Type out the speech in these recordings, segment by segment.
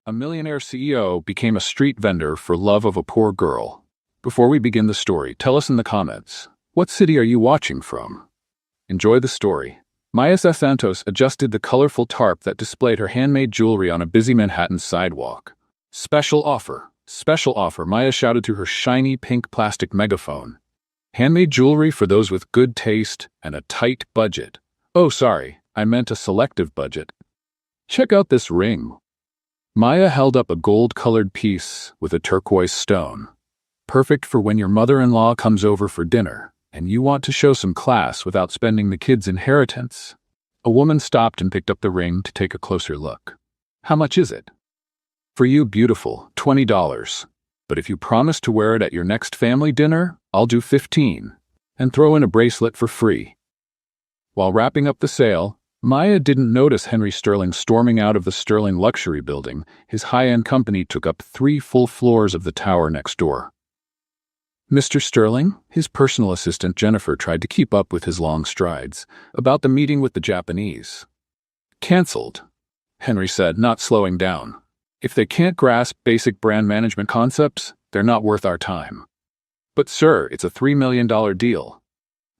A millionaire CEO became a street vendor for love of a poor girl. Before we begin the story, tell us in the comments, what city are you watching from? Enjoy the story. Maya Santos adjusted the colorful tarp that displayed her handmade jewelry on a busy Manhattan sidewalk. Special offer! Special offer! Maya shouted through her shiny pink plastic megaphone. Handmade jewelry for those with good taste and a tight budget. Oh, sorry, I meant a selective budget. Check out this ring. Maya held up a gold-colored piece with a turquoise stone. Perfect for when your mother-in-law comes over for dinner and you want to show some class without spending the kid's inheritance. A woman stopped and picked up the ring to take a closer look. How much is it? For you, beautiful, $20. But if you promise to wear it at your next family dinner, I'll do $15 and throw in a bracelet for free. While wrapping up the sale, Maya didn't notice Henry Sterling storming out of the Sterling Luxury Building. His high-end company took up 3 full floors of the tower next door. Mr. Sterling, his personal assistant Jennifer tried to keep up with his long strides, about the meeting with the Japanese. Cancelled, Henry said, not slowing down. If they can't grasp basic brand management concepts, they're not worth our time. But sir, it's a $3 million deal.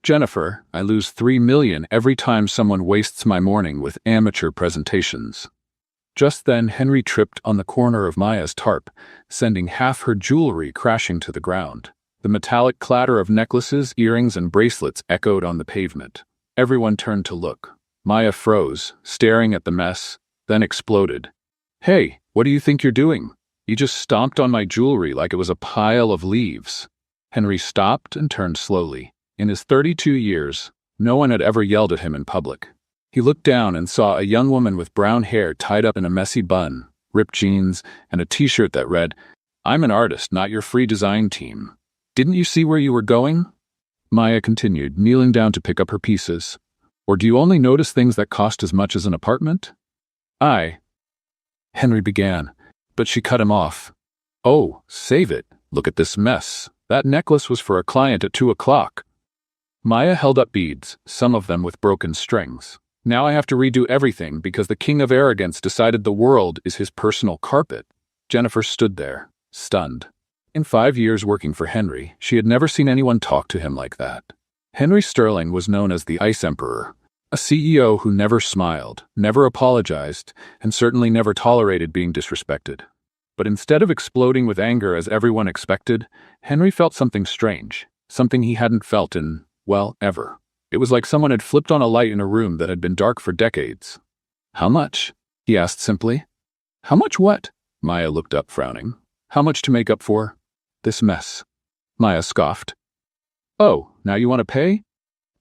Jennifer, I lose $3 million every time someone wastes my morning with amateur presentations. Just then, Henry tripped on the corner of Maya's tarp, sending half her jewelry crashing to the ground. The metallic clatter of necklaces, earrings, and bracelets echoed on the pavement. Everyone turned to look. Maya froze, staring at the mess, then exploded. Hey, what do you think you're doing? You just stomped on my jewelry like it was a pile of leaves. Henry stopped and turned slowly. In his 32 years, no one had ever yelled at him in public. He looked down and saw a young woman with brown hair tied up in a messy bun, ripped jeans, and a t-shirt that read, "I'm an artist, not your free design team. Didn't you see where you were going?" Maya continued, kneeling down to pick up her pieces. Or do you only notice things that cost as much as an apartment? Henry began, but she cut him off. Oh, save it. Look at this mess. That necklace was for a client at 2 o'clock. Maya held up beads, some of them with broken strings. Now I have to redo everything because the king of arrogance decided the world is his personal carpet. Jennifer stood there, stunned. In 5 years working for Henry, she had never seen anyone talk to him like that. Henry Sterling was known as the Ice Emperor, a CEO who never smiled, never apologized, and certainly never tolerated being disrespected. But instead of exploding with anger as everyone expected, Henry felt something strange, something he hadn't felt in, well, ever. It was like someone had flipped on a light in a room that had been dark for decades. How much? He asked simply. How much what? Maya looked up, frowning. How much to make up for this mess? Maya scoffed. Oh, now you want to pay?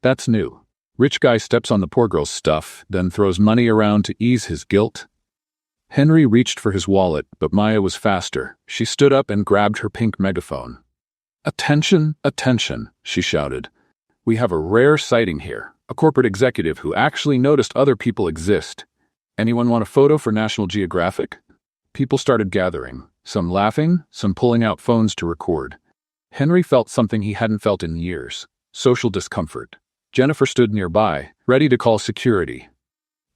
That's new. Rich guy steps on the poor girl's stuff, then throws money around to ease his guilt. Henry reached for his wallet, but Maya was faster. She stood up and grabbed her pink megaphone. Attention, attention, she shouted. We have a rare sighting here, a corporate executive who actually noticed other people exist. Anyone want a photo for National Geographic? People started gathering, some laughing, some pulling out phones to record. Henry felt something he hadn't felt in years, social discomfort. Jennifer stood nearby, ready to call security.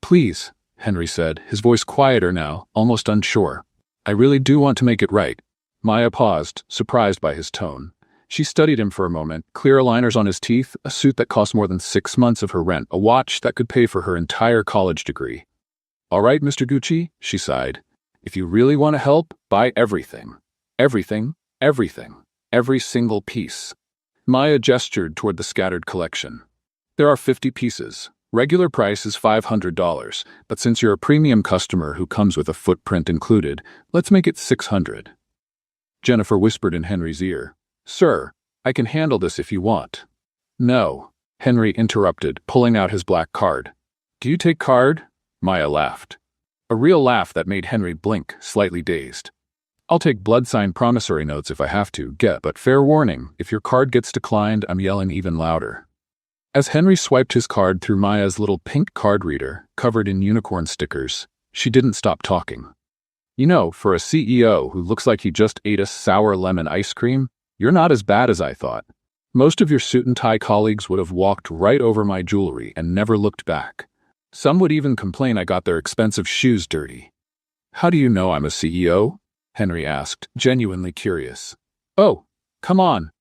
Please, Henry said, his voice quieter now, almost unsure. I really do want to make it right. Maya paused, surprised by his tone. She studied him for a moment, clear aligners on his teeth, a suit that cost more than 6 months of her rent, a watch that could pay for her entire college degree. All right, Mr. Gucci, she sighed. If you really want to help, buy everything. Everything, everything, every single piece. Maya gestured toward the scattered collection. There are 50 pieces. Regular price is $500, but since you're a premium customer who comes with a footprint included, let's make it $600. Jennifer whispered in Henry's ear. Sir, I can handle this if you want. No, Henry interrupted, pulling out his black card. Do you take card? Maya laughed. A real laugh that made Henry blink, slightly dazed. I'll take blood-signed promissory notes if I have to, but fair warning, if your card gets declined, I'm yelling even louder. As Henry swiped his card through Maya's little pink card reader, covered in unicorn stickers, she didn't stop talking. You know, for a CEO who looks like he just ate a sour lemon ice cream, you're not as bad as I thought. Most of your suit and tie colleagues would have walked right over my jewelry and never looked back. Some would even complain I got their expensive shoes dirty. How do you know I'm a CEO? Henry asked, genuinely curious. Oh, come on.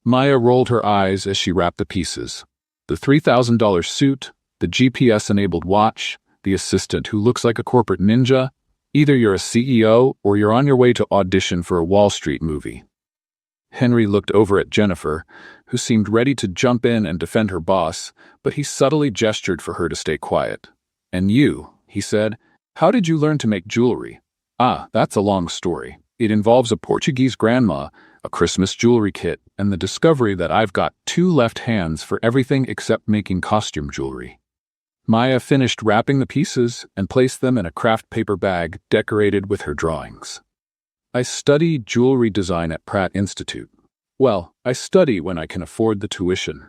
Maya rolled her eyes as she wrapped the pieces. The $3,000 suit, the GPS-enabled watch, the assistant who looks like a corporate ninja. Either you're a CEO or you're on your way to audition for a Wall Street movie. Henry looked over at Jennifer, who seemed ready to jump in and defend her boss, but he subtly gestured for her to stay quiet. And you, he said, how did you learn to make jewelry? Ah, that's a long story. It involves a Portuguese grandma, a Christmas jewelry kit, and the discovery that I've got two left hands for everything except making costume jewelry. Maya finished wrapping the pieces and placed them in a craft paper bag decorated with her drawings. I study jewelry design at Pratt Institute. Well, I study when I can afford the tuition.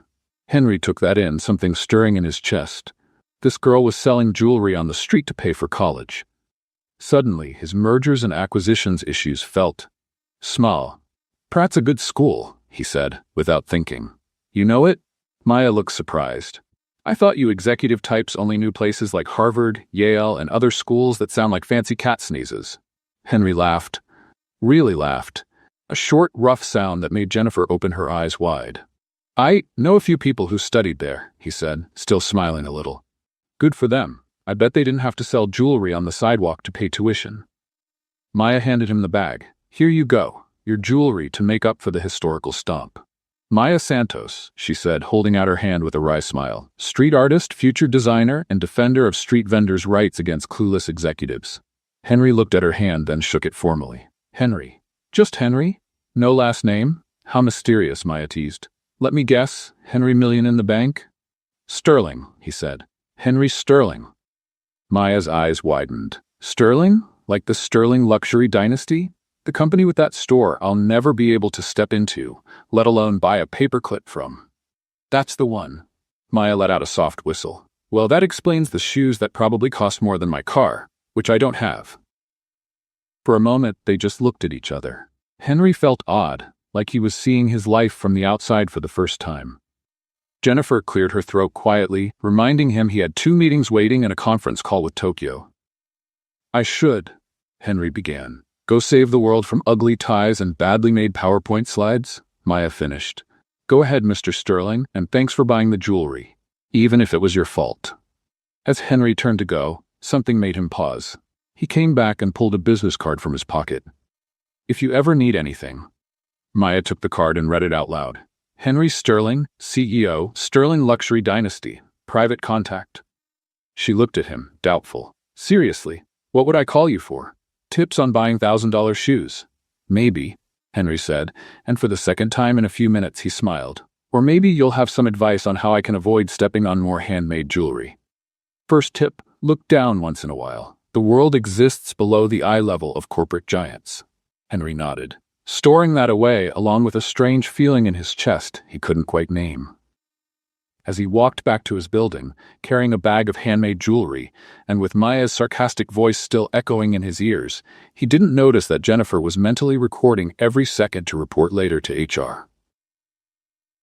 Henry took that in, something stirring in his chest. This girl was selling jewelry on the street to pay for college. Suddenly, his mergers and acquisitions issues felt small. Pratt's a good school, he said, without thinking. You know it? Maya looked surprised. I thought you executive types only knew places like Harvard, Yale, and other schools that sound like fancy cat sneezes. Henry laughed. Really laughed. A short, rough sound that made Jennifer open her eyes wide. I know a few people who studied there, he said, still smiling a little. Good for them. I bet they didn't have to sell jewelry on the sidewalk to pay tuition. Maya handed him the bag. Here you go, your jewelry to make up for the historical stomp. Maya Santos, she said, holding out her hand with a wry smile. Street artist, future designer, and defender of street vendors' rights against clueless executives. Henry looked at her hand, then shook it formally. Henry. Just Henry? No last name? How mysterious, Maya teased. Let me guess, Henry Million in the bank? Sterling, he said. Henry Sterling. Maya's eyes widened. Sterling? Like the Sterling luxury dynasty? The company with that store I'll never be able to step into, let alone buy a paperclip from. That's the one. Maya let out a soft whistle. Well, that explains the shoes that probably cost more than my car, which I don't have. For a moment, they just looked at each other. Henry felt odd, like he was seeing his life from the outside for the first time. Jennifer cleared her throat quietly, reminding him he had 2 meetings waiting and a conference call with Tokyo. I should, Henry began. Go save the world from ugly ties and badly made PowerPoint slides? Maya finished. Go ahead, Mr. Sterling, and thanks for buying the jewelry, even if it was your fault. As Henry turned to go, something made him pause. He came back and pulled a business card from his pocket. If you ever need anything. Maya took the card and read it out loud. Henry Sterling, CEO, Sterling Luxury Dynasty, private contact. She looked at him, doubtful. Seriously, what would I call you for? Tips on buying $1,000 shoes? Maybe, Henry said, and for the second time in a few minutes he smiled. Or maybe you'll have some advice on how I can avoid stepping on more handmade jewelry. First tip, look down once in a while. The world exists below the eye level of corporate giants. Henry nodded, storing that away along with a strange feeling in his chest he couldn't quite name. As he walked back to his building, carrying a bag of handmade jewelry, and with Maya's sarcastic voice still echoing in his ears, he didn't notice that Jennifer was mentally recording every second to report later to HR.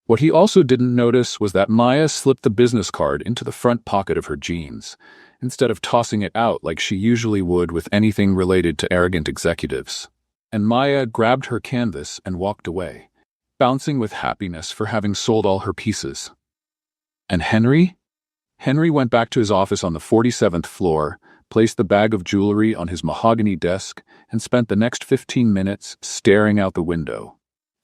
What he also didn't notice was that Maya slipped the business card into the front pocket of her jeans, instead of tossing it out like she usually would with anything related to arrogant executives. And Maya grabbed her canvas and walked away, bouncing with happiness for having sold all her pieces. And Henry? Henry went back to his office on the 47th floor, placed the bag of jewelry on his mahogany desk, and spent the next 15 minutes staring out the window,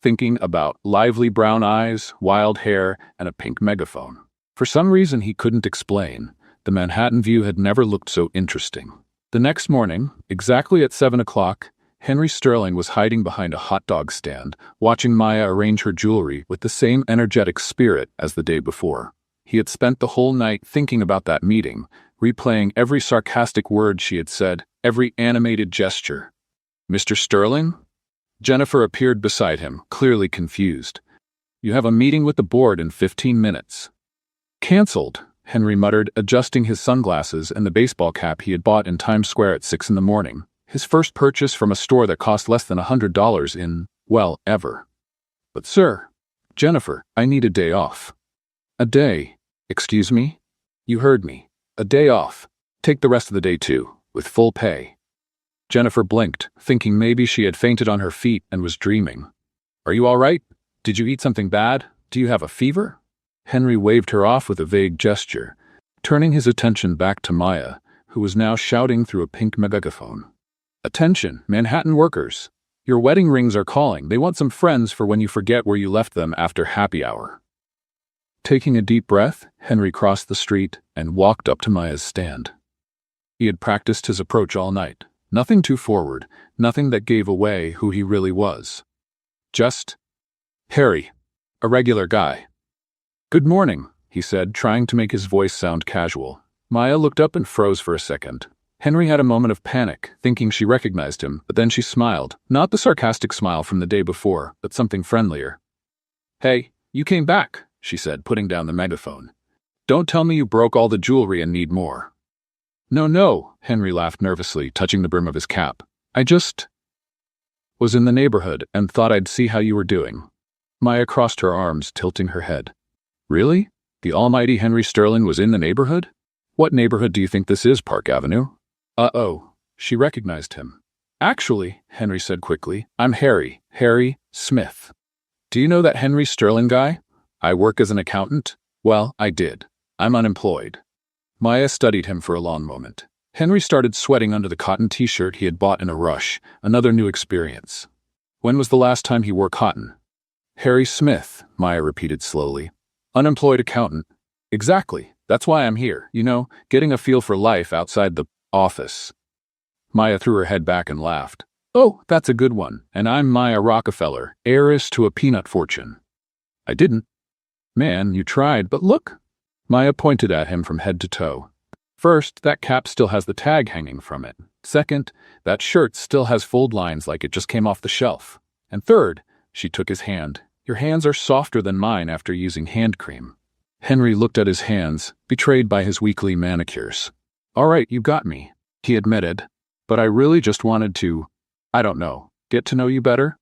thinking about lively brown eyes, wild hair, and a pink megaphone. For some reason he couldn't explain, the Manhattan view had never looked so interesting. The next morning, exactly at 7 o'clock, Henry Sterling was hiding behind a hot dog stand, watching Maya arrange her jewelry with the same energetic spirit as the day before. He had spent the whole night thinking about that meeting, replaying every sarcastic word she had said, every animated gesture. Mr. Sterling? Jennifer appeared beside him, clearly confused. You have a meeting with the board in 15 minutes. Cancelled, Henry muttered, adjusting his sunglasses and the baseball cap he had bought in Times Square at 6 in the morning. His first purchase from a store that cost less than $100 in, well, ever. But sir, Jennifer, I need a day off. A day? Excuse me? You heard me. A day off. Take the rest of the day too, with full pay. Jennifer blinked, thinking maybe she had fainted on her feet and was dreaming. Are you all right? Did you eat something bad? Do you have a fever? Henry waved her off with a vague gesture, turning his attention back to Maya, who was now shouting through a pink megaphone. Attention, Manhattan workers. Your wedding rings are calling. They want some friends for when you forget where you left them after happy hour. Taking a deep breath, Henry crossed the street and walked up to Maya's stand. He had practiced his approach all night. Nothing too forward, nothing that gave away who he really was. Just Harry, a regular guy. Good morning, he said, trying to make his voice sound casual. Maya looked up and froze for a second. Henry had a moment of panic, thinking she recognized him, but then she smiled. Not the sarcastic smile from the day before, but something friendlier. Hey, you came back, she said, putting down the megaphone. Don't tell me you broke all the jewelry and need more. No, Henry laughed nervously, touching the brim of his cap. I just was in the neighborhood and thought I'd see how you were doing. Maya crossed her arms, tilting her head. Really? The almighty Henry Sterling was in the neighborhood? What neighborhood do you think this is, Park Avenue? Uh-oh. She recognized him. Actually, Henry said quickly, I'm Harry Smith. Do you know that Henry Sterling guy? I work as an accountant. Well, I did. I'm unemployed. Maya studied him for a long moment. Henry started sweating under the cotton t-shirt he had bought in a rush, another new experience. When was the last time he wore cotton? Harry Smith, Maya repeated slowly. Unemployed accountant. Exactly. That's why I'm here, getting a feel for life outside the office. Maya threw her head back and laughed. Oh, that's a good one. And I'm Maya Rockefeller, heiress to a peanut fortune. I didn't. Man, you tried, but look. Maya pointed at him from head to toe. First, that cap still has the tag hanging from it. Second, that shirt still has fold lines like it just came off the shelf. And third, she took his hand. Your hands are softer than mine after using hand cream. Henry looked at his hands, betrayed by his weekly manicures. All right, you got me, he admitted. But I really just wanted to, get to know you better?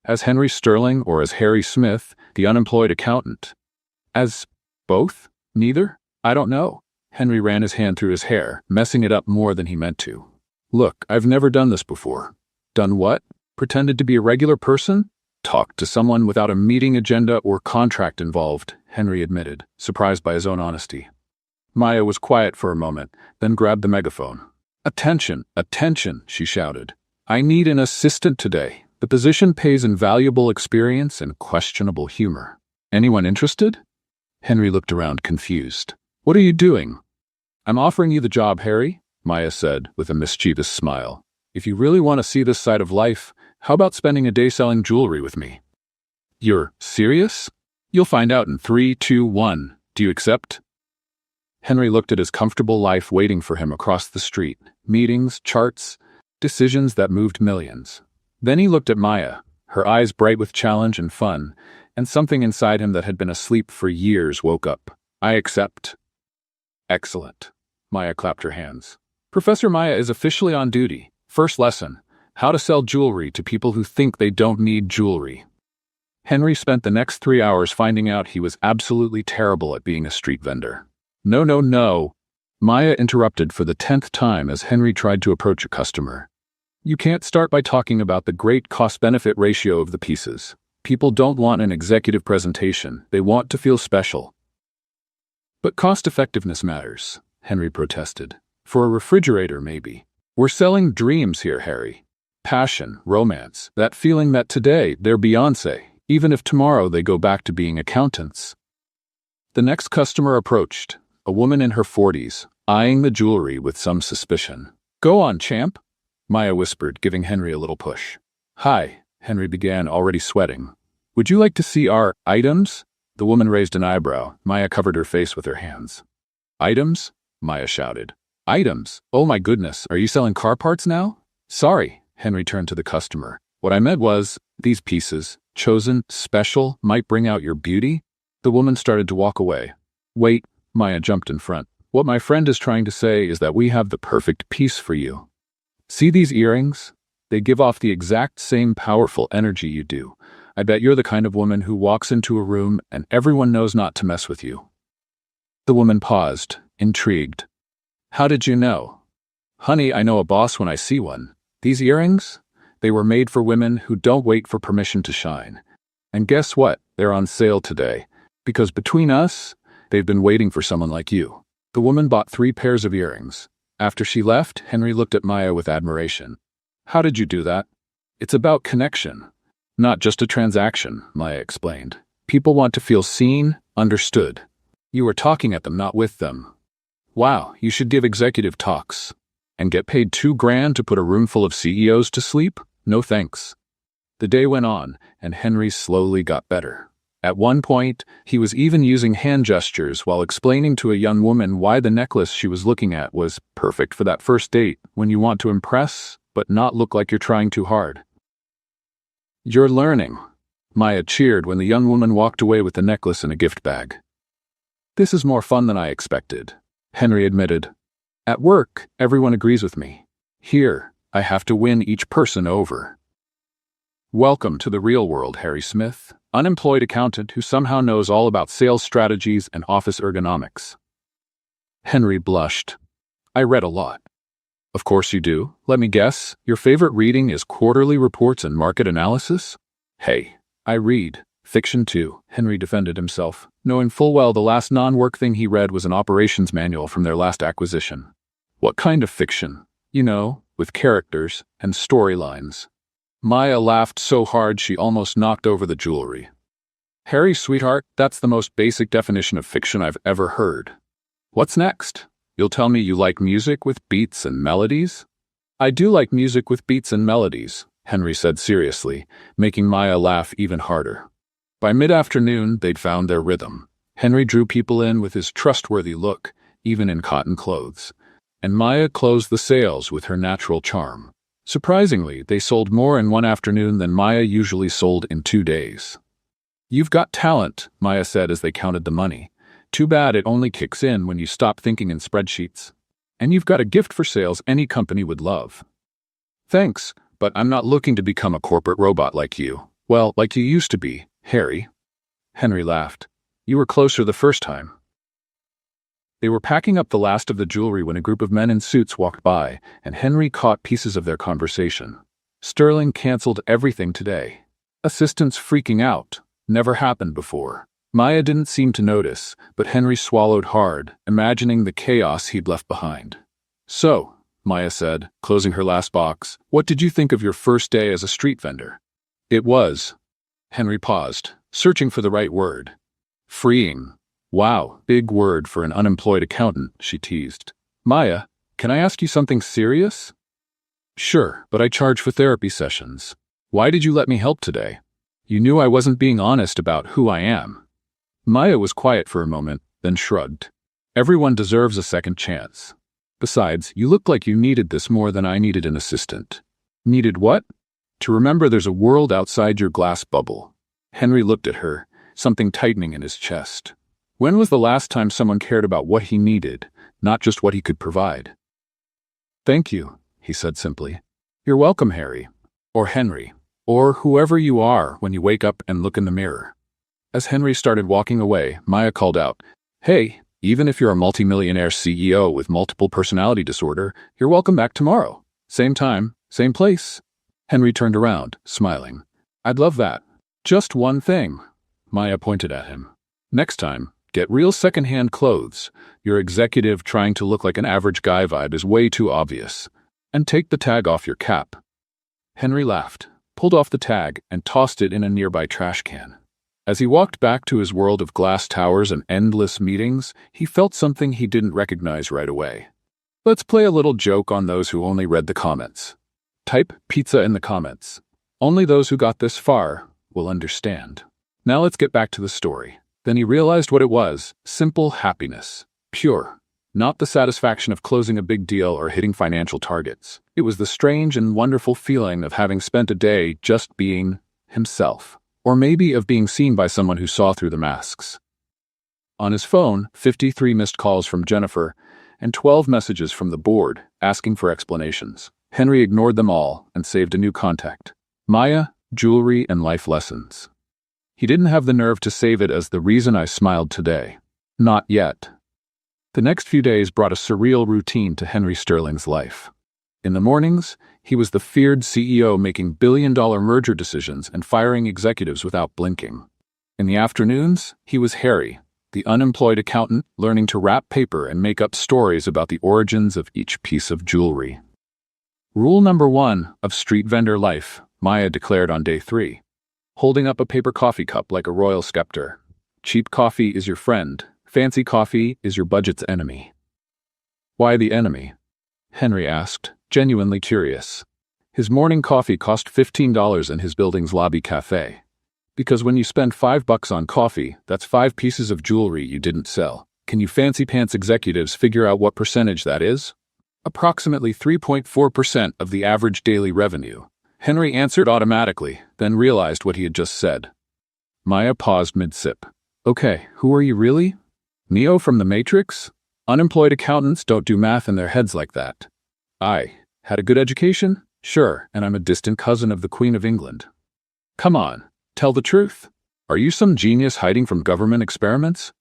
As Henry Sterling or as Harry Smith, the unemployed accountant? As both? Neither? I don't know. Henry ran his hand through his hair, messing it up more than he meant to. Look, I've never done this before. Done what? Pretended to be a regular person? Talked to someone without a meeting agenda or contract involved, Henry admitted, surprised by his own honesty. Maya was quiet for a moment, then grabbed the megaphone. Attention, she shouted. I need an assistant today. The position pays invaluable experience and questionable humor. Anyone interested? Henry looked around, confused. What are you doing? I'm offering you the job, Harry, Maya said, with a mischievous smile. If you really want to see this side of life, how about spending a day selling jewelry with me? You're serious? You'll find out in 3, 2, 1. Do you accept? Henry looked at his comfortable life waiting for him across the street. Meetings, charts, decisions that moved millions. Then he looked at Maya, her eyes bright with challenge and fun, and something inside him that had been asleep for years woke up. I accept. Excellent. Maya clapped her hands. Professor Maya is officially on duty. First lesson, how to sell jewelry to people who think they don't need jewelry. Henry spent the next 3 hours finding out he was absolutely terrible at being a street vendor. No. Maya interrupted for the 10th time as Henry tried to approach a customer. You can't start by talking about the great cost-benefit ratio of the pieces. People don't want an executive presentation. They want to feel special. But cost-effectiveness matters, Henry protested. For a refrigerator, maybe. We're selling dreams here, Harry. Passion, romance, that feeling that today they're Beyoncé, even if tomorrow they go back to being accountants. The next customer approached, a woman in her 40s, eyeing the jewelry with some suspicion. Go on, champ, Maya whispered, giving Henry a little push. Hi, Henry began, already sweating. Would you like to see our items? The woman raised an eyebrow. Maya covered her face with her hands. Items? Maya shouted. Items? Oh my goodness, are you selling car parts now? Sorry, Henry turned to the customer. What I meant was, these pieces, chosen, special, might bring out your beauty? The woman started to walk away. Wait, Maya jumped in front. What my friend is trying to say is that we have the perfect piece for you. See these earrings? They give off the exact same powerful energy you do. I bet you're the kind of woman who walks into a room and everyone knows not to mess with you. The woman paused, intrigued. How did you know? Honey, I know a boss when I see one. These earrings? They were made for women who don't wait for permission to shine. And guess what? They're on sale today. Because between us, they've been waiting for someone like you. The woman bought 3 pairs of earrings. After she left, Henry looked at Maya with admiration. How did you do that? It's about connection, not just a transaction, Maya explained. People want to feel seen, understood. You were talking at them, not with them. Wow, you should give executive talks. And get paid $2,000 to put a room full of CEOs to sleep? No thanks. The day went on, and Henry slowly got better. At one point, he was even using hand gestures while explaining to a young woman why the necklace she was looking at was perfect for that first date when you want to impress, but not look like you're trying too hard. You're learning. Maya cheered when the young woman walked away with the necklace in a gift bag. This is more fun than I expected, Henry admitted. At work, everyone agrees with me. Here, I have to win each person over. Welcome to the real world, Harry Smith, unemployed accountant who somehow knows all about sales strategies and office ergonomics. Henry blushed. I read a lot. Of course you do. Let me guess, your favorite reading is quarterly reports and market analysis? Hey, I read fiction too, Henry defended himself, knowing full well the last non-work thing he read was an operations manual from their last acquisition. What kind of fiction? You know, with characters and storylines. Maya laughed so hard she almost knocked over the jewelry. Harry, sweetheart, that's the most basic definition of fiction I've ever heard. What's next? You'll tell me you like music with beats and melodies? I do like music with beats and melodies, Henry said seriously, making Maya laugh even harder. By mid-afternoon, they'd found their rhythm. Henry drew people in with his trustworthy look, even in cotton clothes. And Maya closed the sales with her natural charm. Surprisingly, they sold more in one afternoon than Maya usually sold in 2 days. You've got talent, Maya said as they counted the money. Too bad it only kicks in when you stop thinking in spreadsheets. And you've got a gift for sales any company would love. Thanks, but I'm not looking to become a corporate robot like you. Well, like you used to be, Harry. Henry laughed. You were closer the first time. They were packing up the last of the jewelry when a group of men in suits walked by, and Henry caught pieces of their conversation. Sterling canceled everything today. Assistants freaking out. Never happened before. Maya didn't seem to notice, but Henry swallowed hard, imagining the chaos he'd left behind. So, Maya said, closing her last box, what did you think of your first day as a street vendor? It was. Henry paused, searching for the right word. Freeing. Wow, big word for an unemployed accountant, she teased. Maya, can I ask you something serious? Sure, but I charge for therapy sessions. Why did you let me help today? You knew I wasn't being honest about who I am. Maya was quiet for a moment, then shrugged. Everyone deserves a second chance. Besides, you looked like you needed this more than I needed an assistant. Needed what? To remember there's a world outside your glass bubble. Henry looked at her, something tightening in his chest. When was the last time someone cared about what he needed, not just what he could provide? Thank you, he said simply. You're welcome, Harry. Or Henry. Or whoever you are when you wake up and look in the mirror. As Henry started walking away, Maya called out, Hey, even if you're a multimillionaire CEO with multiple personality disorder, you're welcome back tomorrow. Same time, same place. Henry turned around, smiling. I'd love that. Just one thing. Maya pointed at him. Next time, get real secondhand clothes. Your executive trying to look like an average guy vibe is way too obvious. And take the tag off your cap. Henry laughed, pulled off the tag, and tossed it in a nearby trash can. As he walked back to his world of glass towers and endless meetings, he felt something he didn't recognize right away. Let's play a little joke on those who only read the comments. Type pizza in the comments. Only those who got this far will understand. Now let's get back to the story. Then he realized what it was, simple happiness. Pure. Not the satisfaction of closing a big deal or hitting financial targets. It was the strange and wonderful feeling of having spent a day just being himself. Or maybe of being seen by someone who saw through the masks. On his phone, 53 missed calls from Jennifer and 12 messages from the board asking for explanations. Henry ignored them all and saved a new contact. Maya, jewelry, and life lessons. He didn't have the nerve to save it as the reason I smiled today. Not yet. The next few days brought a surreal routine to Henry Sterling's life. In the mornings, He was the feared CEO making billion-dollar merger decisions and firing executives without blinking. In the afternoons, he was Harry, the unemployed accountant learning to wrap paper and make up stories about the origins of each piece of jewelry. Rule number 1 of street vendor life, Maya declared on day 3. Holding up a paper coffee cup like a royal scepter. Cheap coffee is your friend. Fancy coffee is your budget's enemy. Why the enemy? Henry asked, genuinely curious. His morning coffee cost $15 in his building's lobby cafe. Because when you spend $5 on coffee, that's 5 pieces of jewelry you didn't sell. Can you fancy pants executives figure out what percentage that is? Approximately 3.4% of the average daily revenue. Henry answered automatically, then realized what he had just said. Maya paused mid-sip. Okay, who are you really? Neo from the Matrix? Unemployed accountants don't do math in their heads like that. I had a good education? Sure, and I'm a distant cousin of the Queen of England. Come on, tell the truth. Are you some genius hiding from government experiments?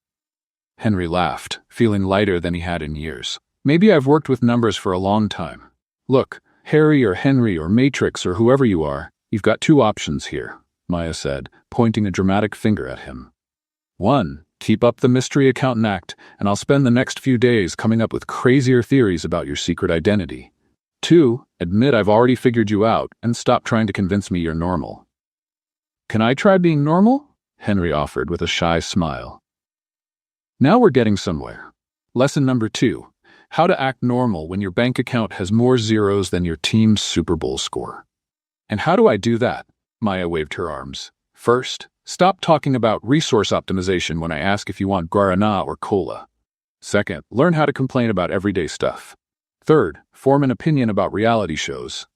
Henry laughed, feeling lighter than he had in years. Maybe I've worked with numbers for a long time. Look, Harry or Henry or Matrix or whoever you are, you've got 2 options here, Maya said, pointing a dramatic finger at him. 1. Keep up the mystery accountant act, and I'll spend the next few days coming up with crazier theories about your secret identity. 2. Admit I've already figured you out and stop trying to convince me you're normal. Can I try being normal? Henry offered with a shy smile. Now we're getting somewhere. Lesson number 2. How to act normal when your bank account has more zeros than your team's Super Bowl score. And how do I do that? Maya waved her arms. First, stop talking about resource optimization when I ask if you want guarana or cola. Second, learn how to complain about everyday stuff. Third, form an opinion about reality shows.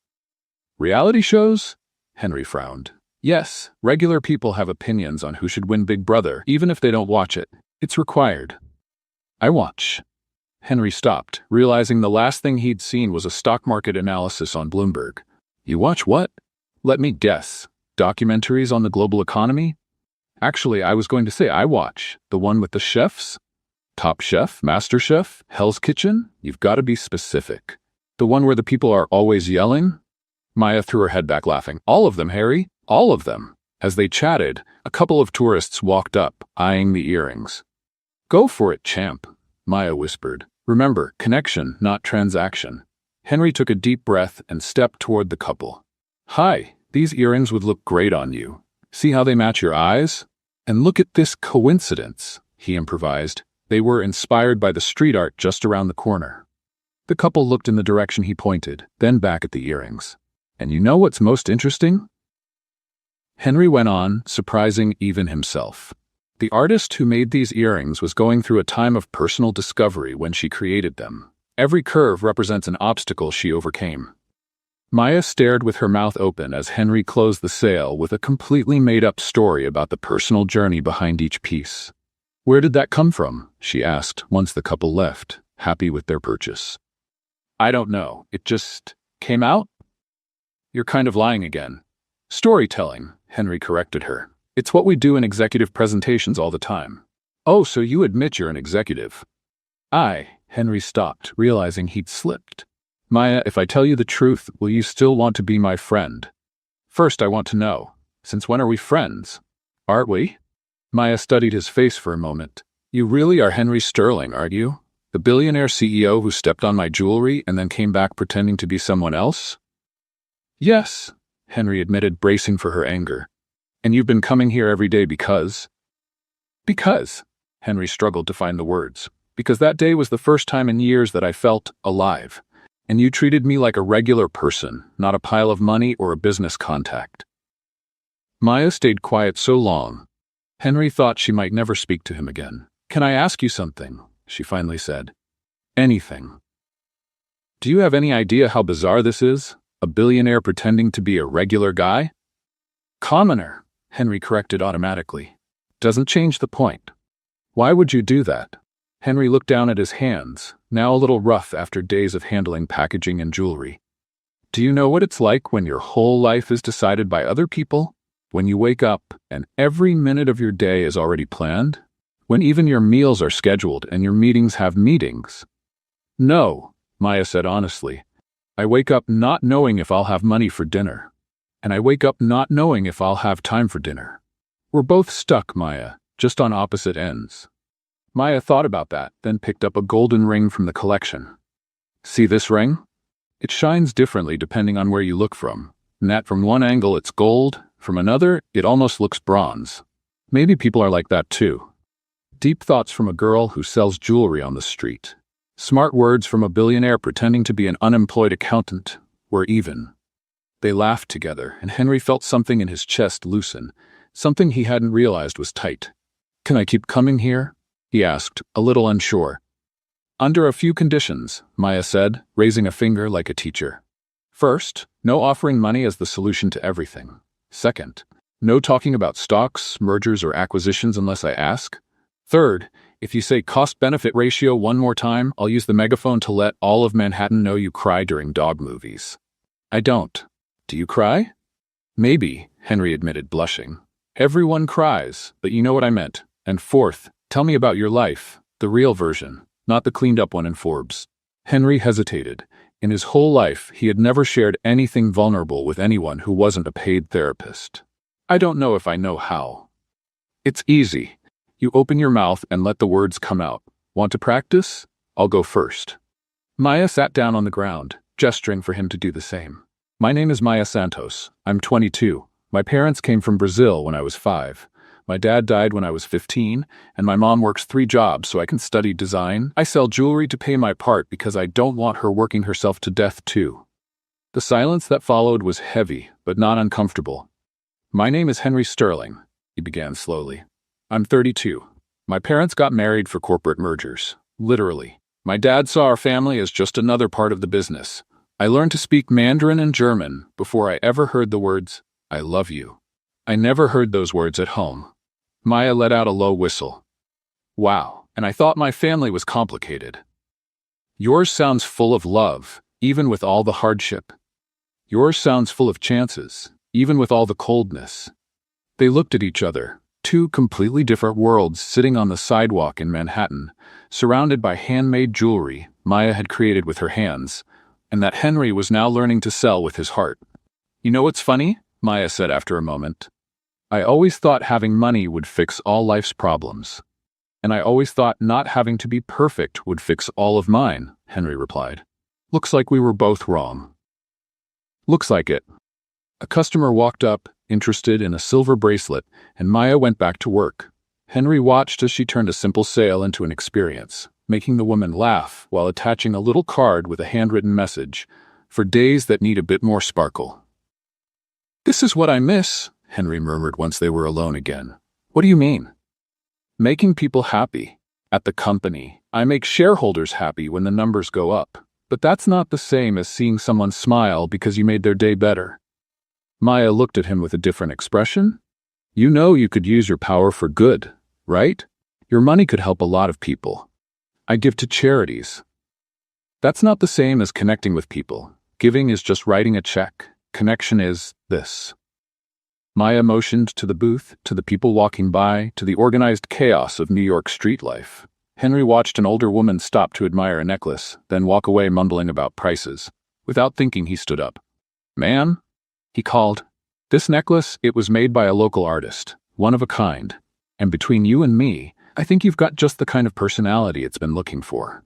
Reality shows? Henry frowned. Yes, regular people have opinions on who should win Big Brother, even if they don't watch it. It's required. I watch. Henry stopped, realizing the last thing he'd seen was a stock market analysis on Bloomberg. You watch what? Let me guess. Documentaries on the global economy? Actually, I was going to say I watch. The one with the chefs? Top Chef? Master Chef? Hell's Kitchen? You've got to be specific. The one where the people are always yelling? Maya threw her head back laughing. All of them, Harry. All of them. As they chatted, a couple of tourists walked up, eyeing the earrings. Go for it, champ, Maya whispered. Remember, connection, not transaction. Henry took a deep breath and stepped toward the couple. Hi, these earrings would look great on you. See how they match your eyes? And look at this coincidence, he improvised. They were inspired by the street art just around the corner. The couple looked in the direction he pointed, then back at the earrings. And you know what's most interesting? Henry went on, surprising even himself. The artist who made these earrings was going through a time of personal discovery when she created them. Every curve represents an obstacle she overcame. Maya stared with her mouth open as Henry closed the sale with a completely made-up story about the personal journey behind each piece. Where did that come from? She asked once the couple left, happy with their purchase. I don't know. It just came out? You're kind of lying again. Storytelling, Henry corrected her. It's what we do in executive presentations all the time. Oh, so you admit you're an executive. Henry stopped, realizing he'd slipped. Maya, if I tell you the truth, will you still want to be my friend? First, I want to know, since when are we friends? Aren't we? Maya studied his face for a moment. You really are Henry Sterling, aren't you? The billionaire CEO who stepped on my jewelry and then came back pretending to be someone else? Yes, Henry admitted, bracing for her anger. And you've been coming here every day because? Because, Henry struggled to find the words. Because that day was the first time in years that I felt alive. And you treated me like a regular person, not a pile of money or a business contact. Maya stayed quiet so long. Henry thought she might never speak to him again. Can I ask you something? She finally said. Anything. Do you have any idea how bizarre this is? A billionaire pretending to be a regular guy? Commoner, Henry corrected automatically. Doesn't change the point. Why would you do that? Henry looked down at his hands, now a little rough after days of handling packaging and jewelry. Do you know what it's like when your whole life is decided by other people? When you wake up and every minute of your day is already planned? When even your meals are scheduled and your meetings have meetings? No, Maya said honestly. I wake up not knowing if I'll have money for dinner. And I wake up not knowing if I'll have time for dinner. We're both stuck, Maya, just on opposite ends. Maya thought about that, then picked up a golden ring from the collection. See this ring? It shines differently depending on where you look from. And that from one angle it's gold, from another it almost looks bronze. Maybe people are like that too. Deep thoughts from a girl who sells jewelry on the street. Smart words from a billionaire pretending to be an unemployed accountant. We're even. They laughed together, and Henry felt something in his chest loosen, something he hadn't realized was tight. Can I keep coming here? He asked, a little unsure. Under a few conditions, Maya said, raising a finger like a teacher. First, no offering money as the solution to everything. Second, no talking about stocks, mergers, or acquisitions unless I ask. Third, if you say cost-benefit ratio one more time, I'll use the megaphone to let all of Manhattan know you cry during dog movies. I don't. Do you cry? Maybe, Henry admitted, blushing. Everyone cries, but you know what I meant. And fourth, tell me about your life, the real version, not the cleaned-up one in Forbes. Henry hesitated. In his whole life, he had never shared anything vulnerable with anyone who wasn't a paid therapist. I don't know if I know how. It's easy. You open your mouth and let the words come out. Want to practice? I'll go first. Maya sat down on the ground, gesturing for him to do the same. My name is Maya Santos. I'm 22. My parents came from Brazil when I was 5. My dad died when I was 15, and my mom works 3 jobs so I can study design. I sell jewelry to pay my part because I don't want her working herself to death too. The silence that followed was heavy, but not uncomfortable. My name is Henry Sterling, he began slowly. I'm 32. My parents got married for corporate mergers. Literally. My dad saw our family as just another part of the business. I learned to speak Mandarin and German before I ever heard the words, I love you. I never heard those words at home. Maya let out a low whistle. Wow, and I thought my family was complicated. Yours sounds full of love, even with all the hardship. Yours sounds full of chances, even with all the coldness. They looked at each other. 2 completely different worlds sitting on the sidewalk in Manhattan, surrounded by handmade jewelry Maya had created with her hands, and that Henry was now learning to sell with his heart. You know what's funny? Maya said after a moment. I always thought having money would fix all life's problems. And I always thought not having to be perfect would fix all of mine, Henry replied. Looks like we were both wrong. Looks like it. A customer walked up, interested in a silver bracelet, and Maya went back to work. Henry watched as she turned a simple sale into an experience, making the woman laugh while attaching a little card with a handwritten message, for days that need a bit more sparkle. This is what I miss, Henry murmured once they were alone again. What do you mean? Making people happy. At the company, I make shareholders happy when the numbers go up, but that's not the same as seeing someone smile because you made their day better. Maya looked at him with a different expression. You know you could use your power for good, right? Your money could help a lot of people. I give to charities. That's not the same as connecting with people. Giving is just writing a check. Connection is this. Maya motioned to the booth, to the people walking by, to the organized chaos of New York street life. Henry watched an older woman stop to admire a necklace, then walk away mumbling about prices. Without thinking, he stood up. "Ma'am?" he called. "This necklace, it was made by a local artist, one of a kind. And between you and me, I think you've got just the kind of personality it's been looking for."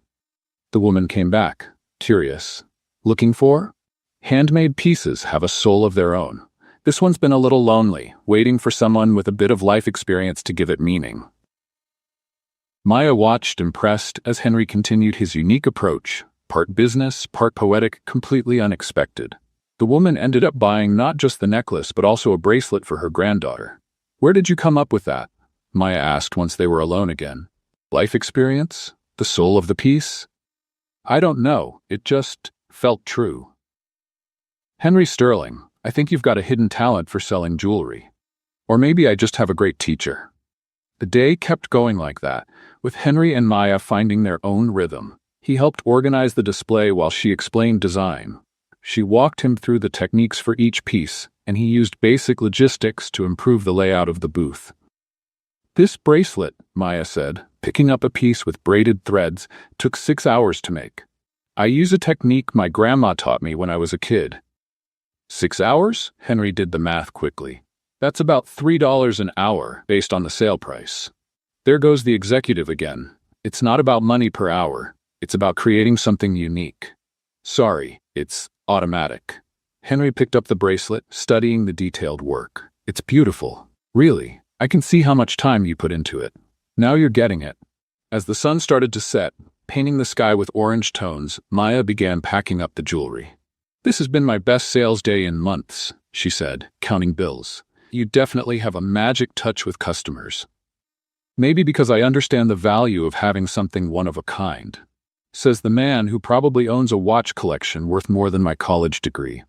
The woman came back, curious. Looking for? Handmade pieces have a soul of their own. This one's been a little lonely, waiting for someone with a bit of life experience to give it meaning. Maya watched, impressed, as Henry continued his unique approach, part business, part poetic, completely unexpected. The woman ended up buying not just the necklace but also a bracelet for her granddaughter. "Where did you come up with that?" Maya asked once they were alone again. "Life experience? The soul of the piece?" "I don't know, it just felt true." "Henry Sterling, I think you've got a hidden talent for selling jewelry. Or maybe I just have a great teacher." The day kept going like that, with Henry and Maya finding their own rhythm. He helped organize the display while she explained design. She walked him through the techniques for each piece, and he used basic logistics to improve the layout of the booth. "This bracelet," Maya said, picking up a piece with braided threads, took 6 hours to make. I use a technique my grandma taught me when I was a kid. 6 hours? Henry did the math quickly. That's about $3 an hour based on the sale price. There goes the executive again. It's not about money per hour. It's about creating something unique. Sorry, it's automatic. Henry picked up the bracelet, studying the detailed work. It's beautiful. Really, I can see how much time you put into it. Now you're getting it. As the sun started to set, painting the sky with orange tones, Maya began packing up the jewelry. This has been my best sales day in months, she said, counting bills. You definitely have a magic touch with customers. Maybe because I understand the value of having something one of a kind, says the man who probably owns a watch collection worth more than my college degree.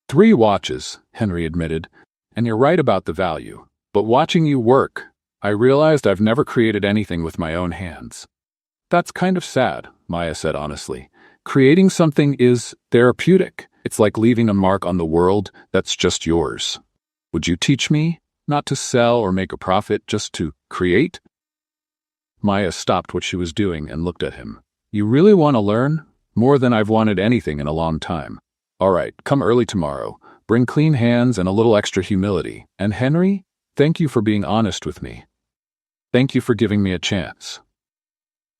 3 watches, Henry admitted, and you're right about the value. But watching you work, I realized I've never created anything with my own hands. That's kind of sad, Maya said honestly. Creating something is therapeutic. It's like leaving a mark on the world that's just yours. Would you teach me? Not to sell or make a profit, just to create? Maya stopped what she was doing and looked at him. You really want to learn? More than I've wanted anything in a long time. All right, come early tomorrow. Bring clean hands and a little extra humility. And Henry, thank you for being honest with me. Thank you for giving me a chance.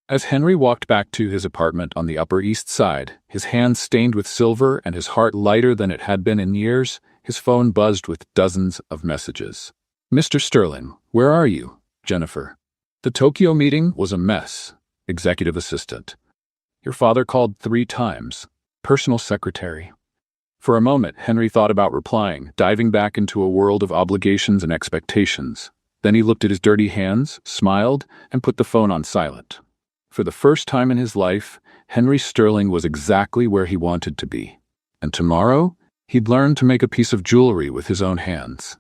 As Henry walked back to his apartment on the Upper East Side, his hands stained with silver and his heart lighter than it had been in years, his phone buzzed with dozens of messages. Mr. Sterling, where are you? Jennifer. The Tokyo meeting was a mess. Executive assistant. Your father called 3 times. Personal secretary. For a moment, Henry thought about replying, diving back into a world of obligations and expectations. Then he looked at his dirty hands, smiled, and put the phone on silent. For the first time in his life, Henry Sterling was exactly where he wanted to be. And tomorrow, he'd learn to make a piece of jewelry with his own hands.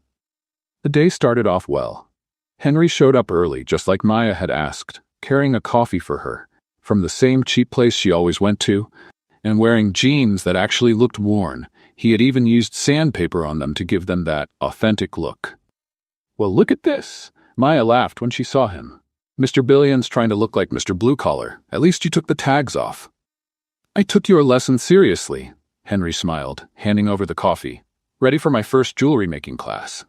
The day started off well. Henry showed up early, just like Maya had asked, carrying a coffee for her, from the same cheap place she always went to, and wearing jeans that actually looked worn. He had even used sandpaper on them to give them that authentic look. Well, look at this, Maya laughed when she saw him. Mr. Billion's trying to look like Mr. Blue Collar. At least you took the tags off. I took your lesson seriously, Henry smiled, handing over the coffee. Ready for my first jewelry making class.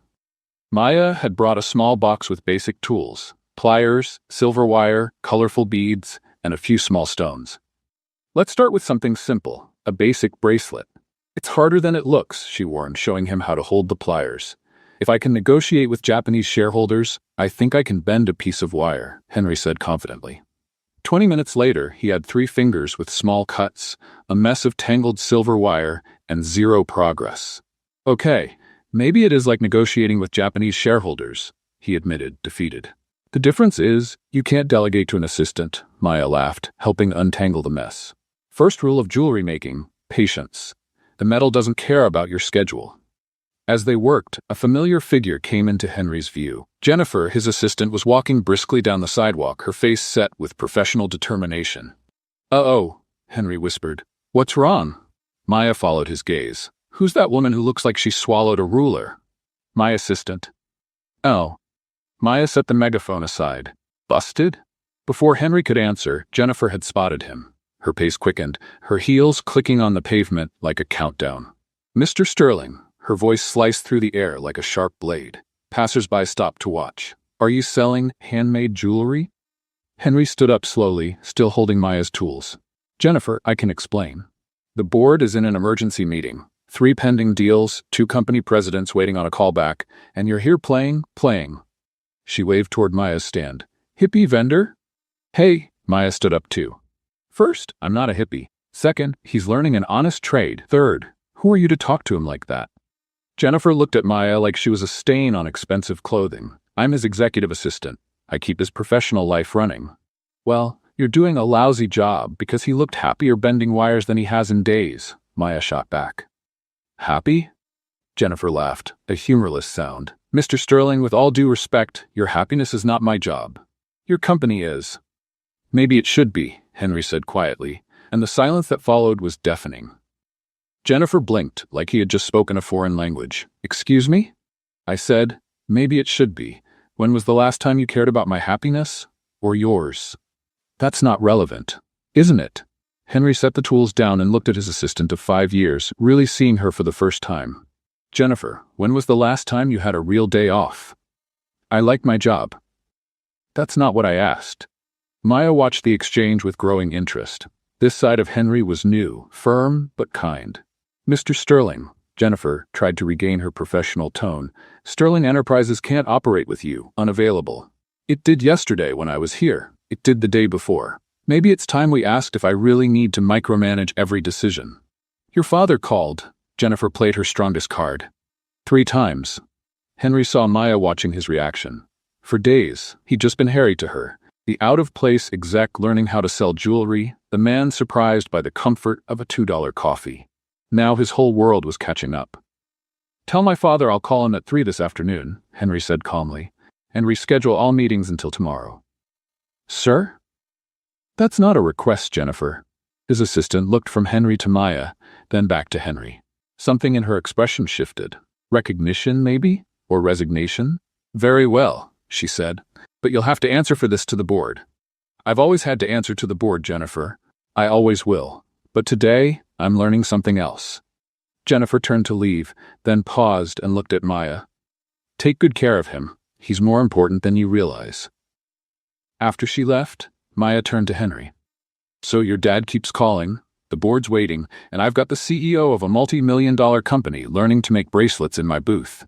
Maya had brought a small box with basic tools, pliers, silver wire, colorful beads, and a few small stones. Let's start with something simple, a basic bracelet. It's harder than it looks, she warned, showing him how to hold the pliers. If I can negotiate with Japanese shareholders, I think I can bend a piece of wire, Henry said confidently. 20 minutes later, he had 3 fingers with small cuts, a mess of tangled silver wire, and 0 progress. Okay, maybe it is like negotiating with Japanese shareholders, he admitted, defeated. The difference is, you can't delegate to an assistant, Maya laughed, helping untangle the mess. First rule of jewelry making, patience. The metal doesn't care about your schedule. As they worked, a familiar figure came into Henry's view. Jennifer, his assistant, was walking briskly down the sidewalk, her face set with professional determination. Uh-oh, Henry whispered. What's wrong? Maya followed his gaze. Who's that woman who looks like she swallowed a ruler? My assistant. Oh. Maya set the megaphone aside. Busted? Before Henry could answer, Jennifer had spotted him. Her pace quickened, her heels clicking on the pavement like a countdown. Mr. Sterling. Her voice sliced through the air like a sharp blade. Passers-by stopped to watch. Are you selling handmade jewelry? Henry stood up slowly, still holding Maya's tools. Jennifer, I can explain. The board is in an emergency meeting. 3 pending deals, 2 company presidents waiting on a callback, and you're here playing. She waved toward Maya's stand. Hippie vendor? Hey, Maya stood up too. First, I'm not a hippie. Second, he's learning an honest trade. Third, who are you to talk to him like that? Jennifer looked at Maya like she was a stain on expensive clothing. I'm his executive assistant. I keep his professional life running. Well, you're doing a lousy job because he looked happier bending wires than he has in days, Maya shot back. Happy? Jennifer laughed, a humorless sound. Mr. Sterling, with all due respect, your happiness is not my job. Your company is. Maybe it should be, Henry said quietly, and the silence that followed was deafening. Jennifer blinked like he had just spoken a foreign language. Excuse me? I said, maybe it should be. When was the last time you cared about my happiness? Or yours? That's not relevant, isn't it? Henry set the tools down and looked at his assistant of 5 years, really seeing her for the first time. Jennifer, when was the last time you had a real day off? I like my job. That's not what I asked. Maya watched the exchange with growing interest. This side of Henry was new, firm, but kind. Mr. Sterling, Jennifer tried to regain her professional tone. Sterling Enterprises can't operate with you, unavailable. It did yesterday when I was here. It did the day before. Maybe it's time we asked if I really need to micromanage every decision. Your father called. Jennifer played her strongest card. 3 times. Henry saw Maya watching his reaction. For days, he'd just been Harry to her. The out-of-place exec learning how to sell jewelry, the man surprised by the comfort of a $2 coffee. Now his whole world was catching up. Tell my father I'll call him at 3 this afternoon, Henry said calmly, and reschedule all meetings until tomorrow. Sir? That's not a request, Jennifer. His assistant looked from Henry to Maya, then back to Henry. Something in her expression shifted. Recognition, maybe? Or resignation? Very well, she said, but you'll have to answer for this to the board. I've always had to answer to the board, Jennifer. I always will. But today, I'm learning something else. Jennifer turned to leave, then paused and looked at Maya. Take good care of him. He's more important than you realize. After she left, Maya turned to Henry. So your dad keeps calling, the board's waiting, and I've got the CEO of a multi-million-dollar company learning to make bracelets in my booth.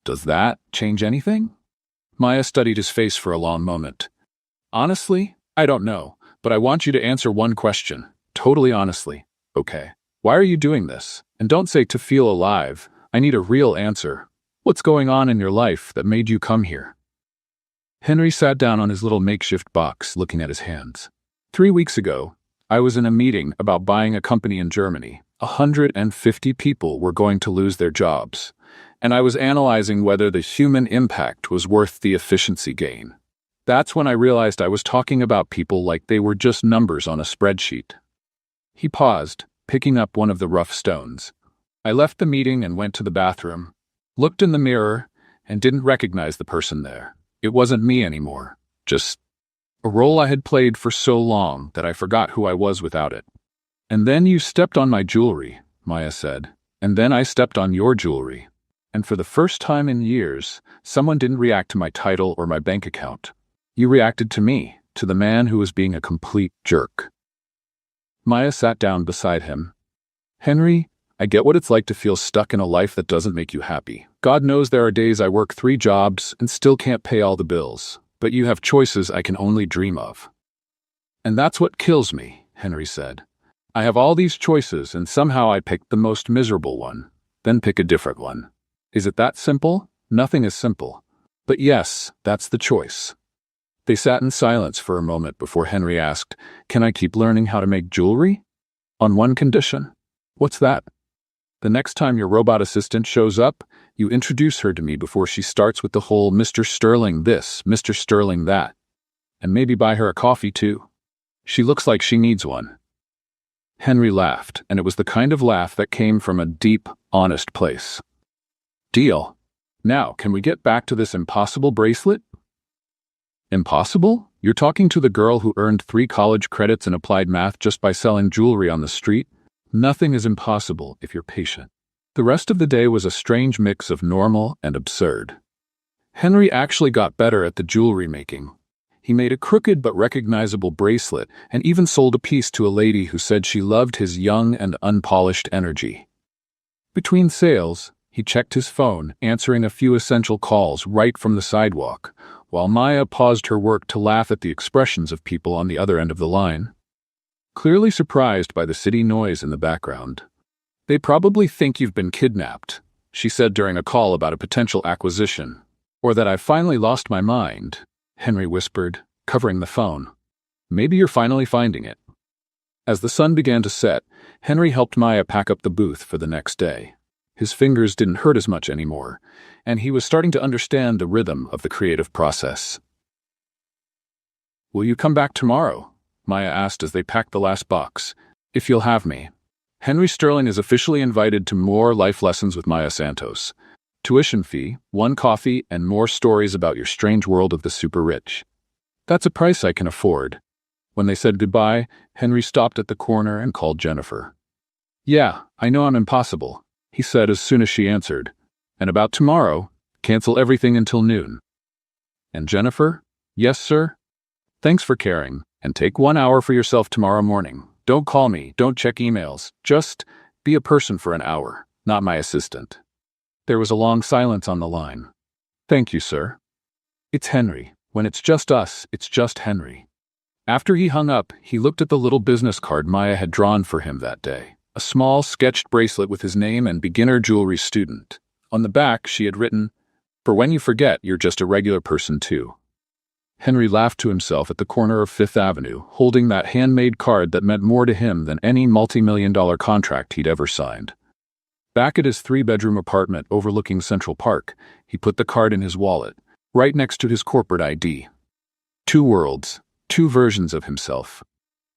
Does that change anything? Maya studied his face for a long moment. Honestly, I don't know, but I want you to answer one question, totally honestly. Okay. Why are you doing this? And don't say to feel alive. I need a real answer. What's going on in your life that made you come here? Henry sat down on his little makeshift box, looking at his hands. 3 weeks ago, I was in a meeting about buying a company in Germany. 150 people were going to lose their jobs, and I was analyzing whether the human impact was worth the efficiency gain. That's when I realized I was talking about people like they were just numbers on a spreadsheet. He paused, picking up one of the rough stones. I left the meeting and went to the bathroom, looked in the mirror, and didn't recognize the person there. It wasn't me anymore, just a role I had played for so long that I forgot who I was without it. And then you stepped on my jewelry, Maya said, and then I stepped on your jewelry. And for the first time in years, someone didn't react to my title or my bank account. You reacted to me, to the man who was being a complete jerk. Maya sat down beside him. Henry, I get what it's like to feel stuck in a life that doesn't make you happy. God knows there are days I work 3 jobs and still can't pay all the bills, but you have choices I can only dream of. And that's what kills me, Henry said. I have all these choices and somehow I pick the most miserable one, then pick a different one. Is it that simple? Nothing is simple. But yes, that's the choice. They sat in silence for a moment before Henry asked, Can I keep learning how to make jewelry? On one condition. What's that? The next time your robot assistant shows up, you introduce her to me before she starts with the whole Mr. Sterling this, Mr. Sterling that. And maybe buy her a coffee too. She looks like she needs one. Henry laughed, and it was the kind of laugh that came from a deep, honest place. Deal. Now, can we get back to this impossible bracelet? Impossible? You're talking to the girl who earned 3 college credits in applied math just by selling jewelry on the street? Nothing is impossible if you're patient. The rest of the day was a strange mix of normal and absurd. Henry actually got better at the jewelry making. He made a crooked but recognizable bracelet and even sold a piece to a lady who said she loved his young and unpolished energy. Between sales, he checked his phone, answering a few essential calls right from the sidewalk, while Maya paused her work to laugh at the expressions of people on the other end of the line. Clearly surprised by the city noise in the background. They probably think you've been kidnapped, she said during a call about a potential acquisition. Or that I've finally lost my mind, Henry whispered, covering the phone. Maybe you're finally finding it. As the sun began to set, Henry helped Maya pack up the booth for the next day. His fingers didn't hurt as much anymore, and he was starting to understand the rhythm of the creative process. Will you come back tomorrow? Maya asked as they packed the last box. If you'll have me. Henry Sterling is officially invited to more life lessons with Maya Santos. Tuition fee, 1 coffee, and more stories about your strange world of the super rich. That's a price I can afford. When they said goodbye, Henry stopped at the corner and called Jennifer. "Yeah, I know I'm impossible," he said as soon as she answered. "And about tomorrow, cancel everything until noon." And Jennifer? "Yes, sir? Thanks for caring, and take 1 hour for yourself tomorrow morning. Don't call me, don't check emails. Just be a person for an hour, not my assistant." There was a long silence on the line. "Thank you, sir." It's Henry. When it's just us, it's just Henry. After he hung up, he looked at the little business card Maya had drawn for him that day. A small, sketched bracelet with his name and beginner jewelry student. On the back, she had written, "For when you forget, you're just a regular person too." Henry laughed to himself at the corner of Fifth Avenue, holding that handmade card that meant more to him than any multi-million-dollar contract he'd ever signed. Back at his 3-bedroom apartment overlooking Central Park, he put the card in his wallet, right next to his corporate ID. 2 worlds, 2 versions of himself.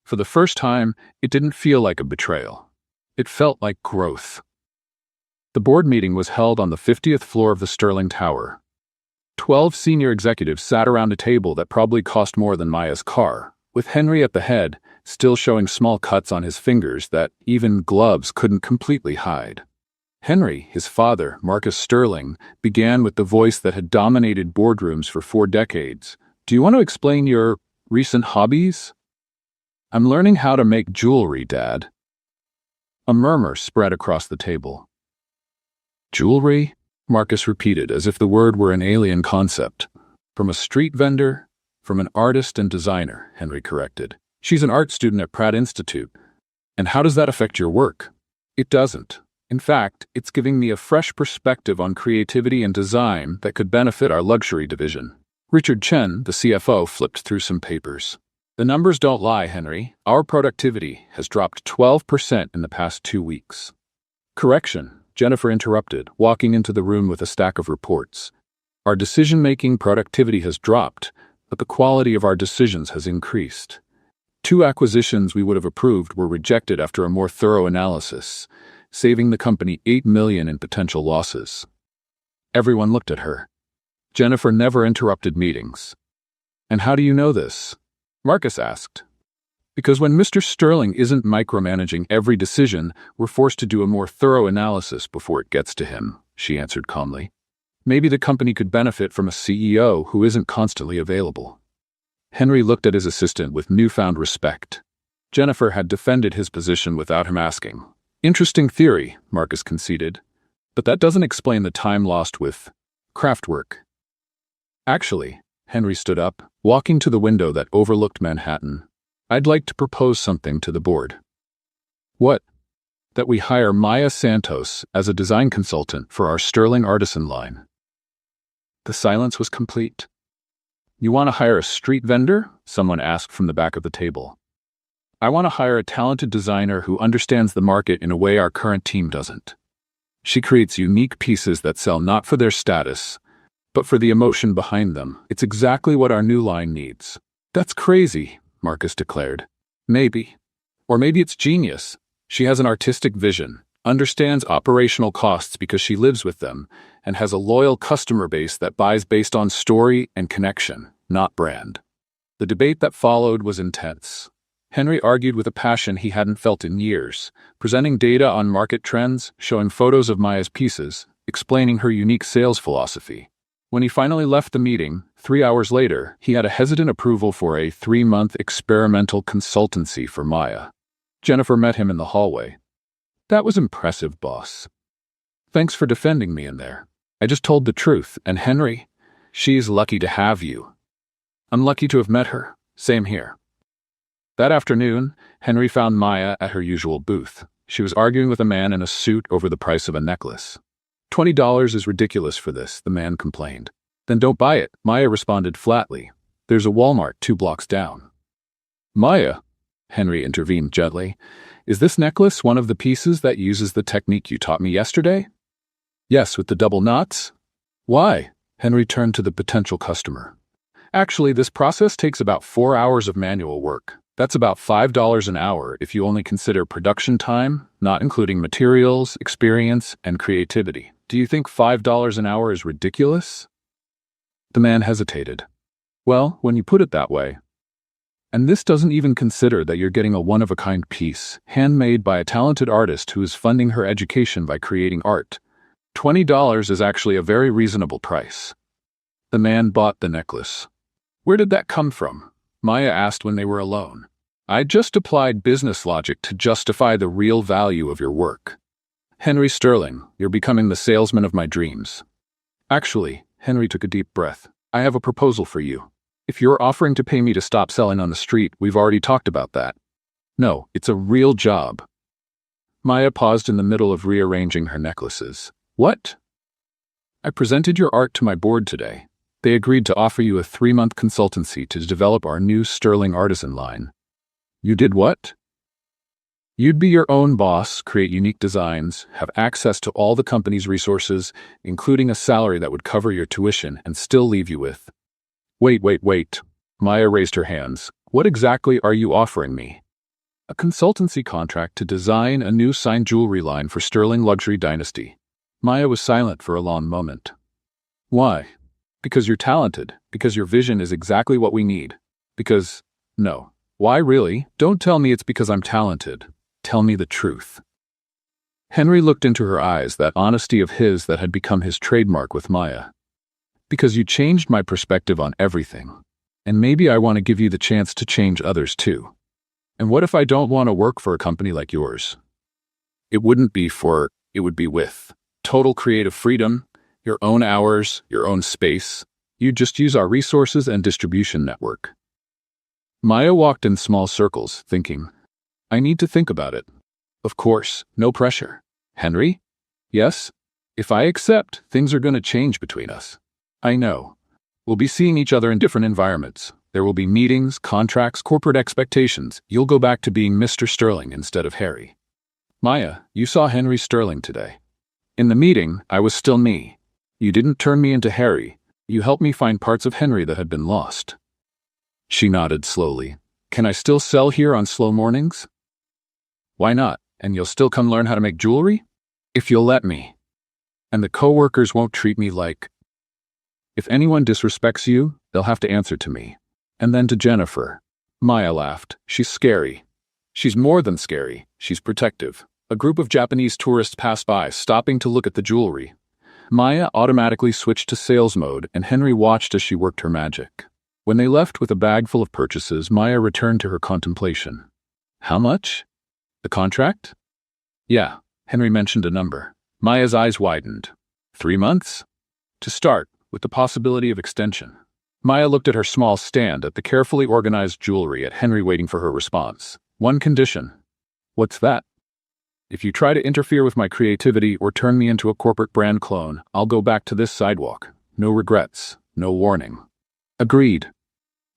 For the first time, it didn't feel like a betrayal. It felt like growth. The board meeting was held on the 50th floor of the Sterling Tower. 12 senior executives sat around a table that probably cost more than Maya's car, with Henry at the head, still showing small cuts on his fingers that even gloves couldn't completely hide. Henry, his father, Marcus Sterling, began with the voice that had dominated boardrooms for 4 decades. "Do you want to explain your recent hobbies?" "I'm learning how to make jewelry, Dad." A murmur spread across the table. "Jewelry?" Marcus repeated, as if the word were an alien concept. "From a street vendor? From an artist and designer," Henry corrected. "She's an art student at Pratt Institute." "And how does that affect your work?" "It doesn't. In fact, it's giving me a fresh perspective on creativity and design that could benefit our luxury division." Richard Chen, the CFO, flipped through some papers. "The numbers don't lie, Henry. Our productivity has dropped 12% in the past 2 weeks. "Correction," Jennifer interrupted, walking into the room with a stack of reports. "Our decision-making productivity has dropped, but the quality of our decisions has increased. 2 acquisitions we would have approved were rejected after a more thorough analysis, saving the company $8 million in potential losses." Everyone looked at her. Jennifer never interrupted meetings. "And how do you know this?" Marcus asked. "Because when Mr. Sterling isn't micromanaging every decision, we're forced to do a more thorough analysis before it gets to him," she answered calmly. "Maybe the company could benefit from a CEO who isn't constantly available." Henry looked at his assistant with newfound respect. Jennifer had defended his position without him asking. "Interesting theory," Marcus conceded. "But that doesn't explain the time lost with craft work." "Actually," Henry stood up, walking to the window that overlooked Manhattan, "I'd like to propose something to the board." "What?" "That we hire Maya Santos as a design consultant for our Sterling Artisan line." The silence was complete. "You want to hire a street vendor?" someone asked from the back of the table. "I want to hire a talented designer who understands the market in a way our current team doesn't. She creates unique pieces that sell not for their status, but for the emotion behind them. It's exactly what our new line needs." "That's crazy," Marcus declared. "Maybe. Or maybe it's genius. She has an artistic vision, understands operational costs because she lives with them, and has a loyal customer base that buys based on story and connection, not brand." The debate that followed was intense. Henry argued with a passion he hadn't felt in years, presenting data on market trends, showing photos of Maya's pieces, explaining her unique sales philosophy. When he finally left the meeting, 3 hours later, he had a hesitant approval for a 3-month experimental consultancy for Maya. Jennifer met him in the hallway. "That was impressive, boss. Thanks for defending me in there. I just told the truth, and Henry, she's lucky to have you." "I'm lucky to have met her. Same here." That afternoon, Henry found Maya at her usual booth. She was arguing with a man in a suit over the price of a necklace. $20 is ridiculous for this, the man complained. "Then don't buy it," Maya responded flatly. "There's a Walmart 2 blocks down." "Maya," Henry intervened gently, "is this necklace one of the pieces that uses the technique you taught me yesterday?" "Yes, with the double knots." "Why?" Henry turned to the potential customer. "Actually, this process takes about 4 hours of manual work. That's about $5 an hour if you only consider production time, not including materials, experience, and creativity. Do you think $5 an hour is ridiculous?" The man hesitated. "Well, when you put it that way." And this doesn't even consider that you're getting a one-of-a-kind piece, handmade by a talented artist who is funding her education by creating art. $20 is actually a very reasonable price. The man bought the necklace. Where did that come from? Maya asked when they were alone. I just applied business logic to justify the real value of your work. Henry Sterling, you're becoming the salesman of my dreams. Actually, Henry took a deep breath. I have a proposal for you. If you're offering to pay me to stop selling on the street, we've already talked about that. No, it's a real job. Maya paused in the middle of rearranging her necklaces. What? I presented your art to my board today. They agreed to offer you a 3-month consultancy to develop our new Sterling artisan line. You did what? You'd be your own boss, create unique designs, have access to all the company's resources, including a salary that would cover your tuition and still leave you with. Wait. Maya raised her hands. What exactly are you offering me? A consultancy contract to design a new signed jewelry line for Sterling Luxury Dynasty. Maya was silent for a long moment. Why? Because you're talented, because your vision is exactly what we need. No. Why really? Don't tell me it's because I'm talented. Tell me the truth. Henry looked into her eyes, that honesty of his that had become his trademark with Maya. Because you changed my perspective on everything. And maybe I want to give you the chance to change others too. And what if I don't want to work for a company like yours? It would be with total creative freedom, your own hours, your own space. You'd just use our resources and distribution network. Maya walked in small circles, thinking, I need to think about it. Of course, no pressure. Henry? Yes? If I accept, things are going to change between us. I know. We'll be seeing each other in different environments. There will be meetings, contracts, corporate expectations. You'll go back to being Mr. Sterling instead of Harry. Maya, you saw Henry Sterling today. In the meeting, I was still me. You didn't turn me into Harry. You helped me find parts of Henry that had been lost. She nodded slowly. Can I still sell here on slow mornings? Why not? And you'll still come learn how to make jewelry? If you'll let me. And the coworkers won't treat me like... If anyone disrespects you, they'll have to answer to me. And then to Jennifer. Maya laughed. She's scary. She's more than scary. She's protective. A group of Japanese tourists passed by, stopping to look at the jewelry. Maya automatically switched to sales mode, and Henry watched as she worked her magic. When they left with a bag full of purchases, Maya returned to her contemplation. How much? The contract? Yeah, Henry mentioned a number. Maya's eyes widened. 3 months? To start, with the possibility of extension. Maya looked at her small stand at the carefully organized jewelry at Henry, waiting for her response. One condition. What's that? If you try to interfere with my creativity or turn me into a corporate brand clone, I'll go back to this sidewalk. No regrets, no warning. Agreed.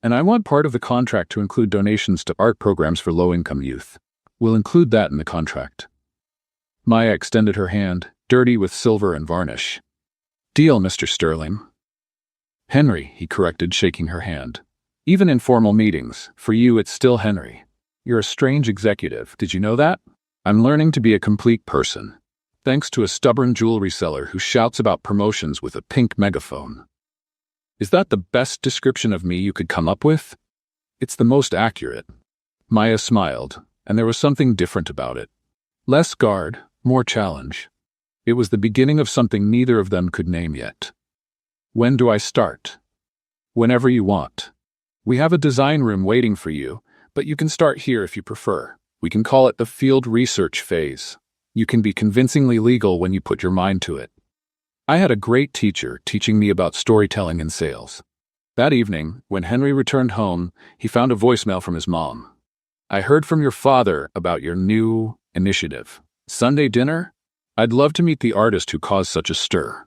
And I want part of the contract to include donations to art programs for low-income youth. We'll include that in the contract. Maya extended her hand, dirty with silver and varnish. Deal, Mr. Sterling. Henry, he corrected, shaking her hand. Even in formal meetings, for you it's still Henry. You're a strange executive, did you know that? I'm learning to be a complete person, thanks to a stubborn jewelry seller who shouts about promotions with a pink megaphone. Is that the best description of me you could come up with? It's the most accurate. Maya smiled, and there was something different about it. Less guard, more challenge. It was the beginning of something neither of them could name yet. When do I start? Whenever you want. We have a design room waiting for you, but you can start here if you prefer. We can call it the field research phase. You can be convincingly legal when you put your mind to it. I had a great teacher teaching me about storytelling and sales. That evening, when Henry returned home, he found a voicemail from his mom. I heard from your father about your new initiative. Sunday dinner? I'd love to meet the artist who caused such a stir.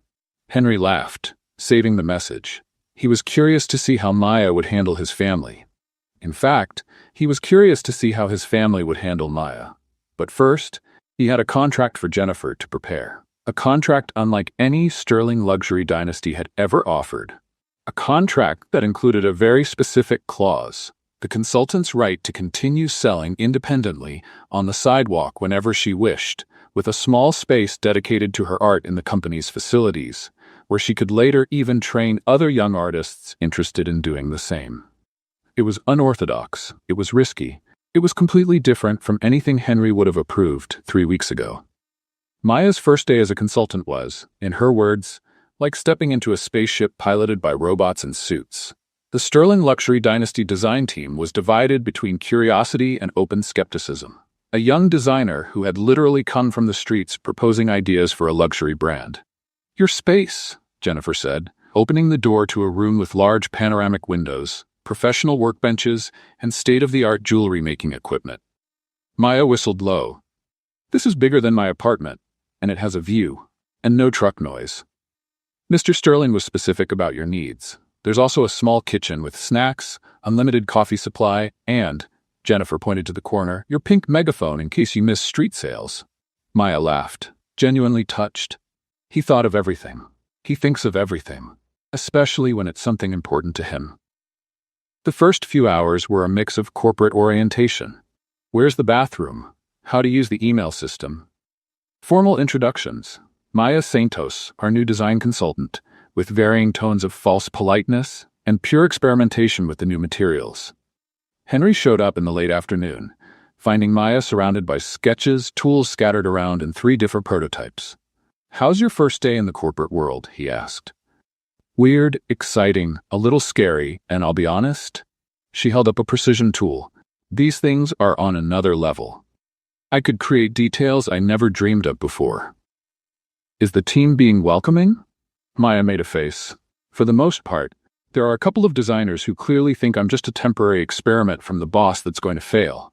Henry laughed, saving the message. He was curious to see how Maya would handle his family. In fact, he was curious to see how his family would handle Maya. But first, he had a contract for Jennifer to prepare. A contract unlike any Sterling Luxury Dynasty had ever offered. A contract that included a very specific clause: the consultant's right to continue selling independently on the sidewalk whenever she wished, with a small space dedicated to her art in the company's facilities, where she could later even train other young artists interested in doing the same. It was unorthodox. It was risky. It was completely different from anything Henry would have approved 3 weeks ago. Maya's first day as a consultant was, in her words, like stepping into a spaceship piloted by robots in suits. The Sterling Luxury Dynasty design team was divided between curiosity and open skepticism. A young designer who had literally come from the streets proposing ideas for a luxury brand. "Your space," Jennifer said, opening the door to a room with large panoramic windows, professional workbenches, and state-of-the-art jewelry-making equipment. Maya whistled low. "This is bigger than my apartment, and it has a view, and no truck noise." Mr. Sterling was specific about your needs. There's also a small kitchen with snacks, unlimited coffee supply, and, Jennifer pointed to the corner, your pink megaphone in case you miss street sales. Maya laughed, genuinely touched. He thought of everything. He thinks of everything, especially when it's something important to him. The first few hours were a mix of corporate orientation. Where's the bathroom? How to use the email system. Formal introductions. Maya Santos, our new design consultant, with varying tones of false politeness and pure experimentation with the new materials. Henry showed up in the late afternoon, finding Maya surrounded by sketches, tools scattered around, and 3 different prototypes. "How's your first day in the corporate world?" he asked. "Weird, exciting, a little scary, and I'll be honest." She held up a precision tool. "These things are on another level. I could create details I never dreamed of before." "Is the team being welcoming?" Maya made a face. "For the most part, there are a couple of designers who clearly think I'm just a temporary experiment from the boss that's going to fail.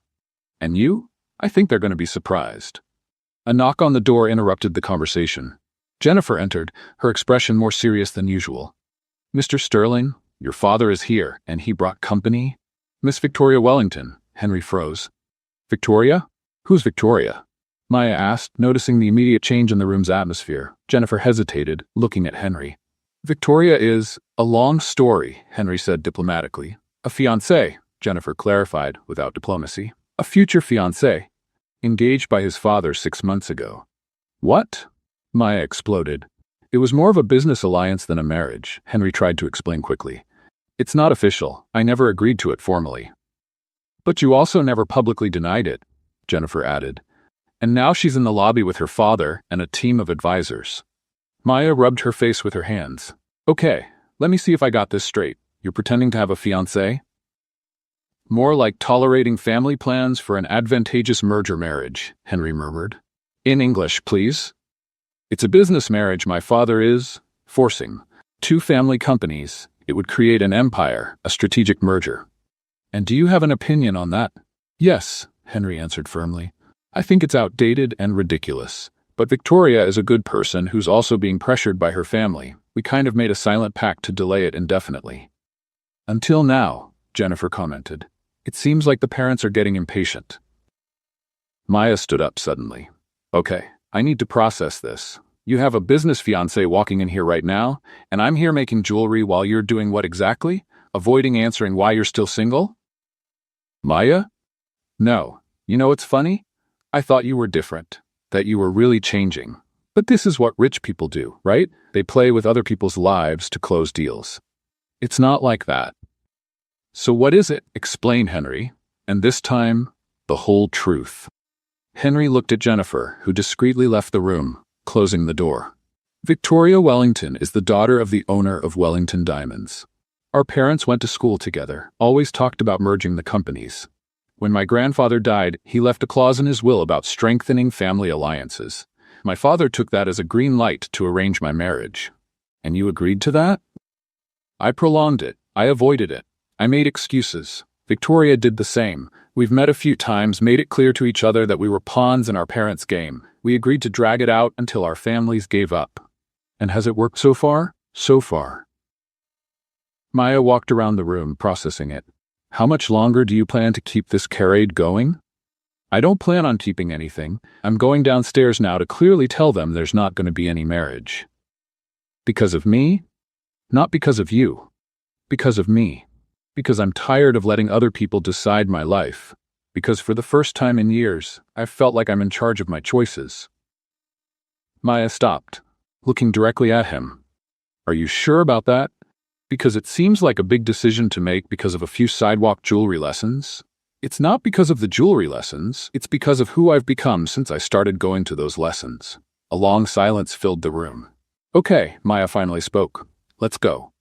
And you? I think they're going to be surprised." A knock on the door interrupted the conversation. Jennifer entered, her expression more serious than usual. "Mr. Sterling, your father is here, and he brought company?" "Miss Victoria Wellington." Henry froze. "Victoria? Who's Victoria?" Maya asked, noticing the immediate change in the room's atmosphere. Jennifer hesitated, looking at Henry. "Victoria is a long story," Henry said diplomatically. "A fiancé," Jennifer clarified without diplomacy. "A future fiancé. Engaged by his father 6 months ago." "What?" Maya exploded. "It was more of a business alliance than a marriage," Henry tried to explain quickly. "It's not official. I never agreed to it formally." "But you also never publicly denied it," Jennifer added. "And now she's in the lobby with her father and a team of advisors." Maya rubbed her face with her hands. "Okay, let me see if I got this straight. You're pretending to have a fiancé?" "More like tolerating family plans for an advantageous merger marriage," Henry murmured. "In English, please." "It's a business marriage my father is forcing. 2 family companies. It would create an empire, a strategic merger." "And do you have an opinion on that?" "Yes," Henry answered firmly. "I think it's outdated and ridiculous. But Victoria is a good person who's also being pressured by her family. We kind of made a silent pact to delay it indefinitely." "Until now," Jennifer commented. "It seems like the parents are getting impatient." Maya stood up suddenly. "Okay, I need to process this. You have a business fiancé walking in here right now, and I'm here making jewelry while you're doing what exactly? Avoiding answering why you're still single?" "Maya? No. You know what's funny? I thought you were different, that you were really changing. But this is what rich people do, right? They play with other people's lives to close deals. It's not like that." "So what is it? Explain, Henry. And this time, the whole truth." Henry looked at Jennifer, who discreetly left the room, closing the door. "Victoria Wellington is the daughter of the owner of Wellington Diamonds. Our parents went to school together, always talked about merging the companies. When my grandfather died, he left a clause in his will about strengthening family alliances. My father took that as a green light to arrange my marriage." "And you agreed to that?" "I prolonged it. I avoided it. I made excuses. Victoria did the same. We've met a few times, made it clear to each other that we were pawns in our parents' game. We agreed to drag it out until our families gave up." "And has it worked so far?" "So far." Maya walked around the room, processing it. "How much longer do you plan to keep this charade going?" "I don't plan on keeping anything. I'm going downstairs now to clearly tell them there's not going to be any marriage." "Because of me?" "Not because of you. Because of me. Because I'm tired of letting other people decide my life. Because for the first time in years, I've felt like I'm in charge of my choices." Maya stopped, looking directly at him. "Are you sure about that?" Because it seems like a big decision to make because of a few sidewalk jewelry lessons. It's not because of the jewelry lessons, it's because of who I've become since I started going to those lessons. A long silence filled the room. Okay, Maya finally spoke. Let's go.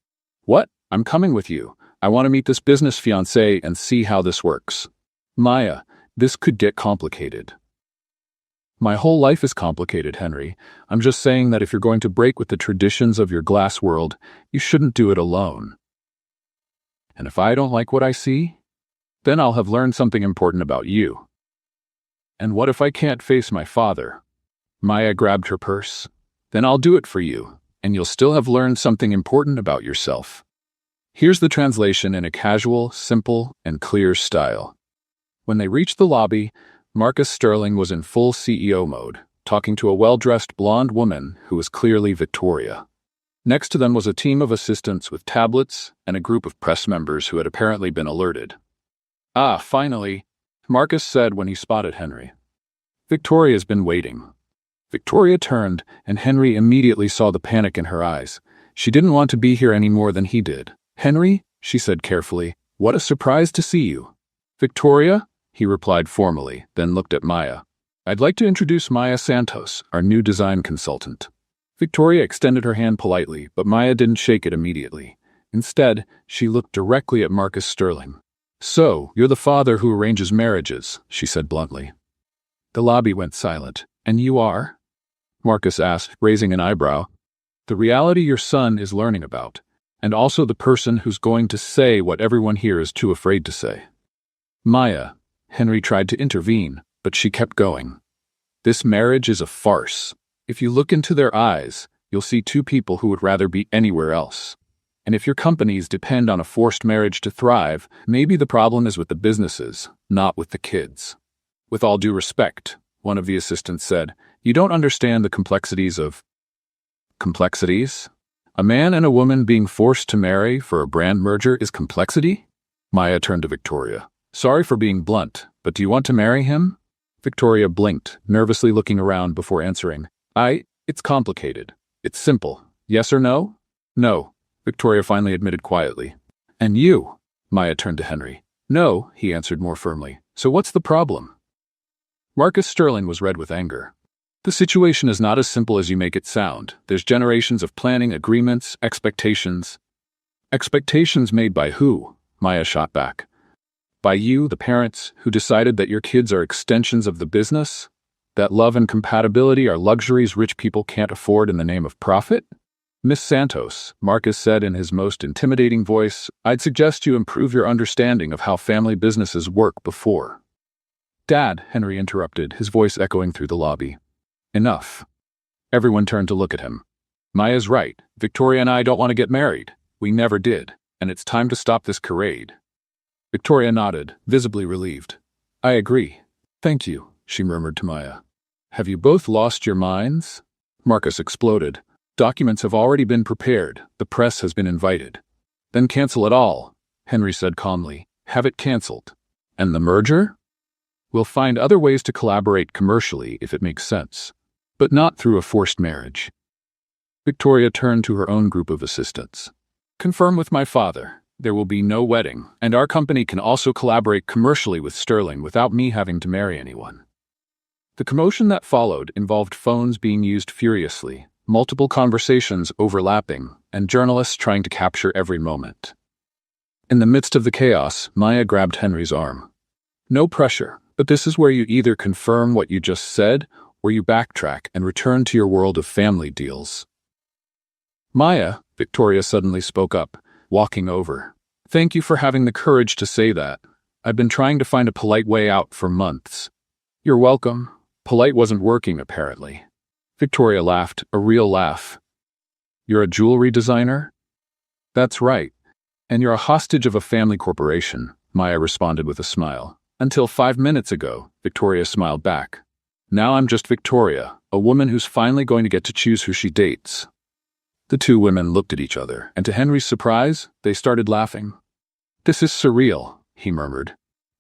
What? I'm coming with you. I want to meet this business fiancé and see how this works. Maya, this could get complicated. My whole life is complicated, Henry. I'm just saying that if you're going to break with the traditions of your glass world, you shouldn't do it alone. And if I don't like what I see, then I'll have learned something important about you. And what if I can't face my father? Maya grabbed her purse. Then I'll do it for you, and you'll still have learned something important about yourself. Here's the translation in a casual, simple, and clear style. When they reached the lobby, Marcus Sterling was in full CEO mode, talking to a well-dressed blonde woman who was clearly Victoria. Next to them was a team of assistants with tablets and a group of press members who had apparently been alerted. Ah, finally, Marcus said when he spotted Henry. Victoria's been waiting. Victoria turned, and Henry immediately saw the panic in her eyes. She didn't want to be here any more than he did. Henry, she said carefully, what a surprise to see you. Victoria, he replied formally, then looked at Maya. I'd like to introduce Maya Santos, our new design consultant. Victoria extended her hand politely, but Maya didn't shake it immediately. Instead, she looked directly at Marcus Sterling. So, you're the father who arranges marriages, she said bluntly. The lobby went silent. And you are? Marcus asked, raising an eyebrow. The reality your son is learning about, and also the person who's going to say what everyone here is too afraid to say. Maya, Henry tried to intervene, but she kept going. This marriage is a farce. If you look into their eyes, you'll see two people who would rather be anywhere else. And if your companies depend on a forced marriage to thrive, maybe the problem is with the businesses, not with the kids. With all due respect, one of the assistants said, you don't understand the complexities of... Complexities? A man and a woman being forced to marry for a brand merger is complexity? Maya turned to Victoria. Sorry for being blunt, but do you want to marry him? Victoria blinked, nervously looking around before answering. It's complicated. It's simple. Yes or no? No, Victoria finally admitted quietly. And you? Maya turned to Henry. No, he answered more firmly. So what's the problem? Marcus Sterling was red with anger. The situation is not as simple as you make it sound. There's generations of planning, agreements, expectations. Expectations made by who? Maya shot back. By you, the parents, who decided that your kids are extensions of the business? That love and compatibility are luxuries rich people can't afford in the name of profit? Miss Santos, Marcus said in his most intimidating voice, I'd suggest you improve your understanding of how family businesses work before. Dad, Henry interrupted, his voice echoing through the lobby. Enough. Everyone turned to look at him. Maya's right. Victoria and I don't want to get married. We never did, and it's time to stop this charade. Victoria nodded, visibly relieved. I agree. Thank you, she murmured to Maya. Have you both lost your minds? Marcus exploded. Documents have already been prepared. The press has been invited. Then cancel it all, Henry said calmly. Have it canceled. And the merger? We'll find other ways to collaborate commercially if it makes sense, but not through a forced marriage. Victoria turned to her own group of assistants. Confirm with my father. There will be no wedding, and our company can also collaborate commercially with Sterling without me having to marry anyone. The commotion that followed involved phones being used furiously, multiple conversations overlapping, and journalists trying to capture every moment. In the midst of the chaos, Maya grabbed Henry's arm. No pressure. But this is where you either confirm what you just said, or you backtrack and return to your world of family deals. Maya, Victoria suddenly spoke up, walking over. Thank you for having the courage to say that. I've been trying to find a polite way out for months. You're welcome. Polite wasn't working, apparently. Victoria laughed, a real laugh. You're a jewelry designer? That's right. And you're a hostage of a family corporation, Maya responded with a smile. Until 5 minutes ago, Victoria smiled back. Now I'm just Victoria, a woman who's finally going to get to choose who she dates. The two women looked at each other, and to Henry's surprise, they started laughing. This is surreal, he murmured.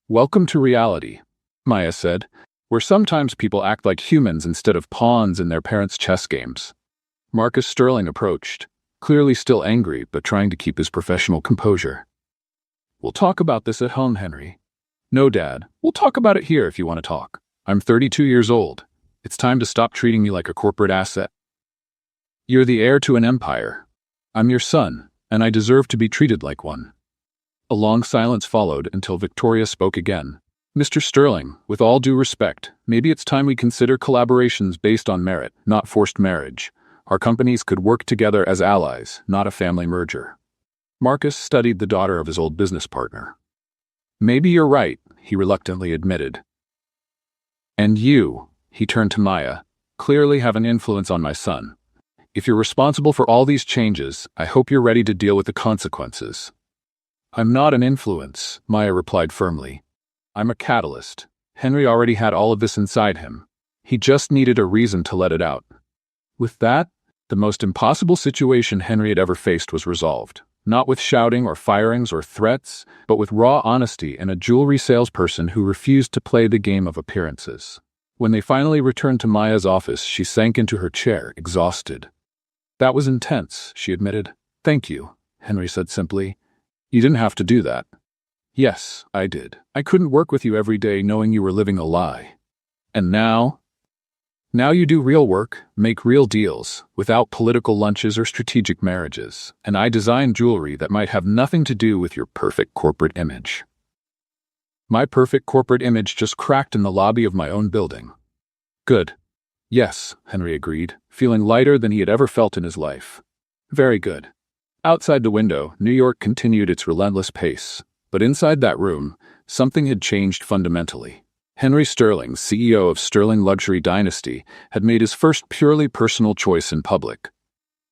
Welcome to reality, Maya said, where sometimes people act like humans instead of pawns in their parents' chess games. Marcus Sterling approached. clearly still angry but trying to keep his professional composure. "We'll talk about this at home, Henry." "No, Dad. We'll talk about it here if you want to talk. I'm 32 years old. It's time to stop treating me like a corporate asset. You're the heir to an empire. I'm your son, and I deserve to be treated like one." A long silence followed until Victoria spoke again. "Mr. Sterling, with all due respect, maybe it's time we consider collaborations based on merit, not forced marriage. Our companies could work together as allies, not a family merger." Marcus studied the daughter of his old business partner. "Maybe you're right," he reluctantly admitted. "And you," he turned to Maya, "clearly have an influence on my son. If you're responsible for all these changes, I hope you're ready to deal with the consequences." "I'm not an influence," Maya replied firmly. "I'm a catalyst. Henry already had all of this inside him. He just needed a reason to let it out." With that, the most impossible situation Henry had ever faced was resolved. Not with shouting or firings or threats, but with raw honesty and a jewelry salesperson who refused to play the game of appearances. When they finally returned to Maya's office, she sank into her chair, exhausted. "That was intense," she admitted. "Thank you," Henry said simply. "You didn't have to do that." "Yes, I did. I couldn't work with you every day knowing you were living a lie. And now you do real work, make real deals, without political lunches or strategic marriages, and I design jewelry that might have nothing to do with your perfect corporate image." My perfect corporate image just cracked in the lobby of my own building. "Good." "Yes," Henry agreed, feeling lighter than he had ever felt in his life. "Very good." Outside the window, New York continued its relentless pace. But inside that room, something had changed fundamentally. Henry Sterling, CEO of Sterling Luxury Dynasty, had made his first purely personal choice in public.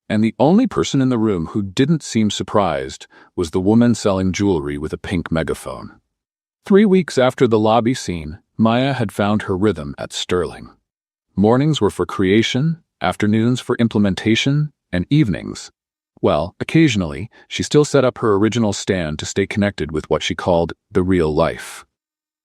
And the only person in the room who didn't seem surprised was the woman selling jewelry with a pink megaphone. 3 weeks after the lobby scene, Maya had found her rhythm at Sterling. Mornings were for creation, afternoons for implementation, and evenings, well, occasionally, she still set up her original stand to stay connected with what she called the real life.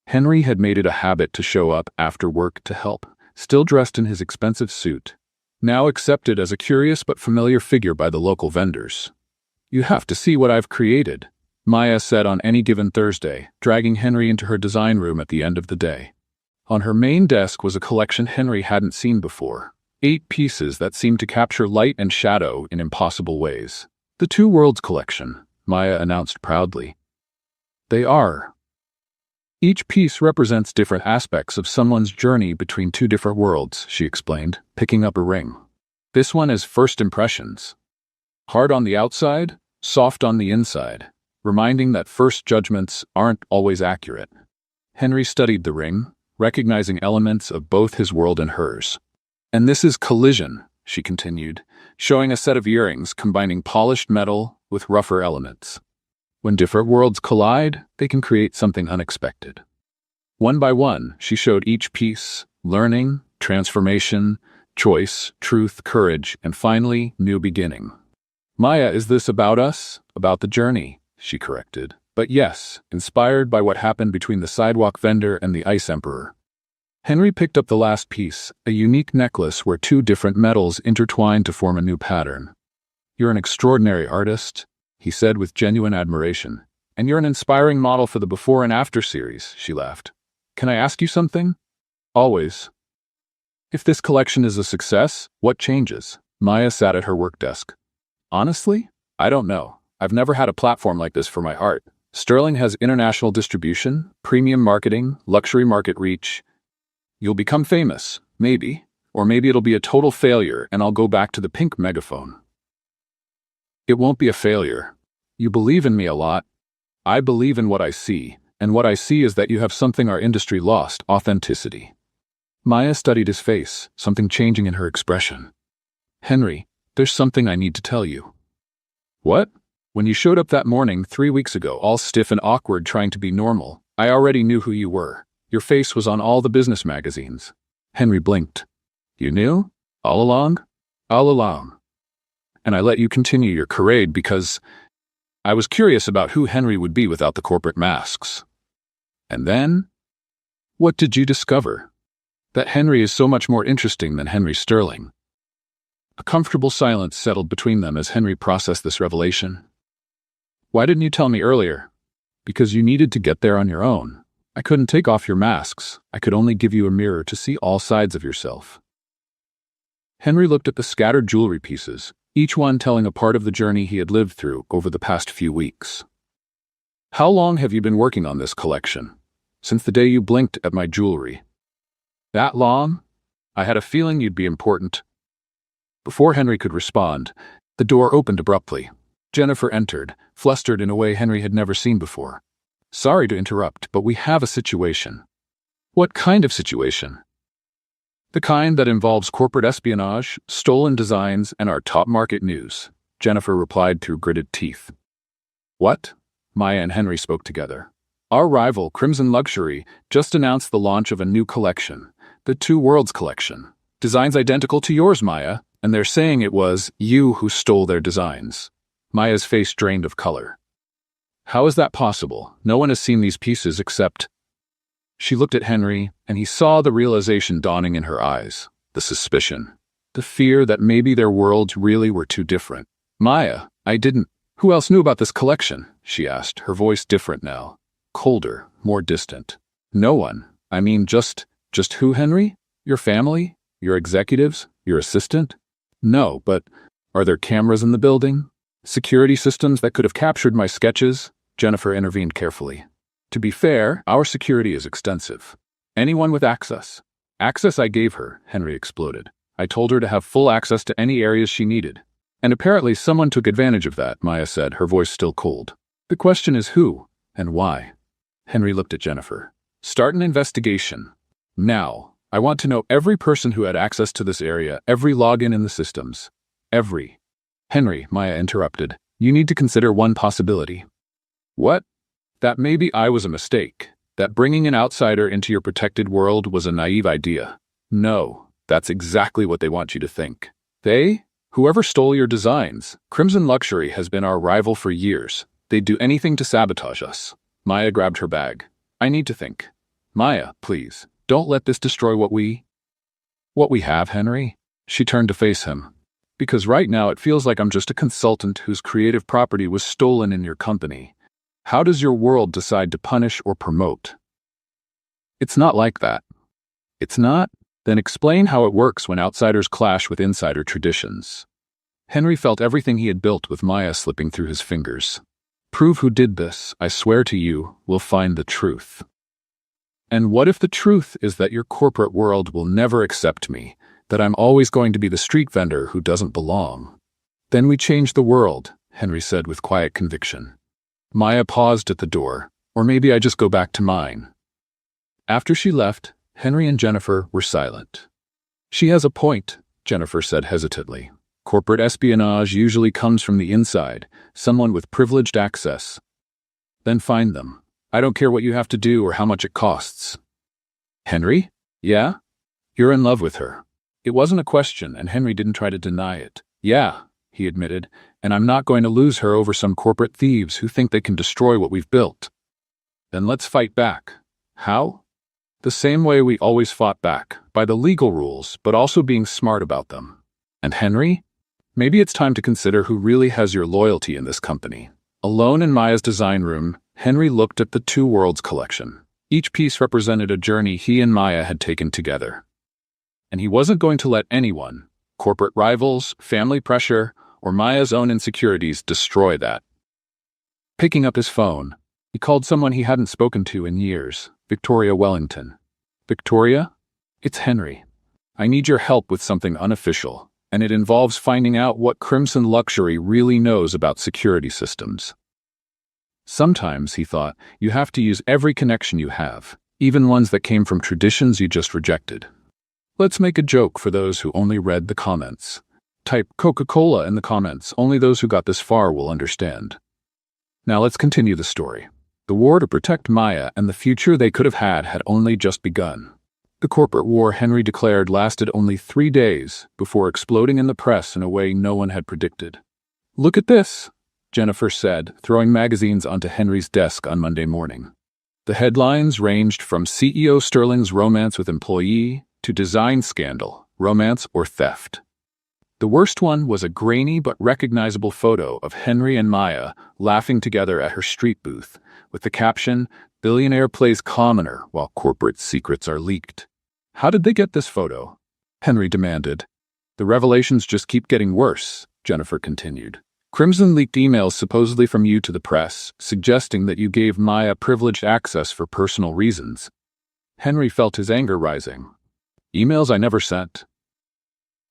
Henry had made it a habit to show up after work to help, still dressed in his expensive suit, now accepted as a curious but familiar figure by the local vendors. "You have to see what I've created," Maya said on any given Thursday, dragging Henry into her design room at the end of the day. On her main desk was a collection Henry hadn't seen before. 8 pieces that seemed to capture light and shadow in impossible ways. "The Two Worlds collection," Maya announced proudly. "They are. Each piece represents different aspects of someone's journey between 2 different worlds," she explained, picking up a ring. "This one is first impressions. Hard on the outside, soft on the inside, reminding that first judgments aren't always accurate." Henry studied the ring, recognizing elements of both his world and hers. "And this is collision," she continued, showing a set of earrings combining polished metal with rougher elements. "When different worlds collide, they can create something unexpected." One by one, she showed each piece: learning, transformation, choice, truth, courage, and finally, new beginning. "Maya, is this about us? About the journey?" she corrected. "But yes, inspired by what happened between the sidewalk vendor and the Ice Emperor." Henry picked up the last piece, a unique necklace where 2 different metals intertwined to form a new pattern. "You're an extraordinary artist," he said with genuine admiration. "And you're an inspiring model for the Before and After series," she laughed. "Can I ask you something?" "Always." "If this collection is a success, what changes?" Maya sat at her work desk. "Honestly, I don't know. I've never had a platform like this for my art. Sterling has international distribution, premium marketing, luxury market reach. You'll become famous, maybe, or maybe it'll be a total failure and I'll go back to the pink megaphone." "It won't be a failure. You believe in me a lot. I believe in what I see, and what I see is that you have something our industry lost: authenticity." Maya studied his face, something changing in her expression. "Henry, there's something I need to tell you." "What?" "When you showed up that morning 3 weeks ago, all stiff and awkward trying to be normal, I already knew who you were. Your face was on all the business magazines." Henry blinked. "You knew? All along?" "All along. And I let you continue your charade because I was curious about who Henry would be without the corporate masks." "And then?" "What did you discover?" "That Henry is so much more interesting than Henry Sterling." A comfortable silence settled between them as Henry processed this revelation. Why didn't you tell me earlier? Because you needed to get there on your own. I couldn't take off your masks. I could only give you a mirror to see all sides of yourself. Henry looked at the scattered jewelry pieces, each one telling a part of the journey he had lived through over the past few weeks. How long have you been working on this collection? Since the day you blinked at my jewelry. That long? I had a feeling you'd be important. Before Henry could respond, the door opened abruptly. Jennifer entered, flustered in a way Henry had never seen before. Sorry to interrupt, but we have a situation. What kind of situation? The kind that involves corporate espionage, stolen designs, and our top market news, Jennifer replied through gritted teeth. What? Maya and Henry spoke together. Our rival, Crimson Luxury, just announced the launch of a new collection, the Two Worlds collection. Designs identical to yours, Maya, and they're saying it was you who stole their designs. Maya's face drained of color. How is that possible? No one has seen these pieces except... She looked at Henry, and he saw the realization dawning in her eyes, the suspicion, the fear that maybe their worlds really were too different. Maya, I didn't... Who else knew about this collection? She asked, her voice different now. Colder, more distant. No one. I mean, just who, Henry? Your family? Your executives? Your assistant? No, but are there cameras in the building? Security systems that could have captured my sketches? Jennifer intervened carefully. To be fair, our security is extensive. Anyone with access. Access I gave her, Henry exploded. I told her to have full access to any areas she needed. And apparently someone took advantage of that, Maya said, her voice still cold. The question is who and why? Henry looked at Jennifer. Start an investigation. Now. I want to know every person who had access to this area, every login in the systems. Every. Henry, Maya interrupted. You need to consider one possibility. What? That maybe I was a mistake. That bringing an outsider into your protected world was a naive idea. No, that's exactly what they want you to think. They? Whoever stole your designs. Crimson Luxury has been our rival for years. They'd do anything to sabotage us. Maya grabbed her bag. I need to think. Maya, please. Don't let this destroy what we have, Henry. She turned to face him. Because right now it feels like I'm just a consultant whose creative property was stolen in your company. How does your world decide to punish or promote? It's not like that. It's not? Then explain how it works when outsiders clash with insider traditions. Henry felt everything he had built with Maya slipping through his fingers. Prove who did this, I swear to you, we'll find the truth. And what if the truth is that your corporate world will never accept me, that I'm always going to be the street vendor who doesn't belong? Then we change the world, Henry said with quiet conviction. Maya paused at the door, or maybe I just go back to mine. After she left, Henry and Jennifer were silent. She has a point, Jennifer said hesitantly. Corporate espionage usually comes from the inside, someone with privileged access. Then find them. I don't care what you have to do or how much it costs. Henry? Yeah? You're in love with her. It wasn't a question, and Henry didn't try to deny it. Yeah, he admitted, and I'm not going to lose her over some corporate thieves who think they can destroy what we've built. Then let's fight back. How? The same way we always fought back, by the legal rules, but also being smart about them. And Henry? Maybe it's time to consider who really has your loyalty in this company. Alone in Maya's design room, Henry looked at the Two Worlds collection. Each piece represented a journey he and Maya had taken together. And he wasn't going to let anyone, corporate rivals, family pressure, or Maya's own insecurities destroy that. Picking up his phone, he called someone he hadn't spoken to in years, Victoria Wellington. Victoria? It's Henry. I need your help with something unofficial, and it involves finding out what Crimson Luxury really knows about security systems. Sometimes, he thought, you have to use every connection you have, even ones that came from traditions you just rejected. Let's make a joke for those who only read the comments. Type Coca-Cola in the comments. Only those who got this far will understand. Now let's continue the story. The war to protect Maya and the future they could have had only just begun. The corporate war, Henry declared, lasted only 3 days before exploding in the press in a way no one had predicted. Look at this, Jennifer said, throwing magazines onto Henry's desk on Monday morning. The headlines ranged from CEO Sterling's romance with employee to design scandal, romance or theft. The worst one was a grainy but recognizable photo of Henry and Maya laughing together at her street booth, with the caption, "Billionaire plays commoner while corporate secrets are leaked." "How did they get this photo?" Henry demanded. "The revelations just keep getting worse," Jennifer continued. "Crimson leaked emails supposedly from you to the press, suggesting that you gave Maya privileged access for personal reasons." Henry felt his anger rising. "Emails I never sent."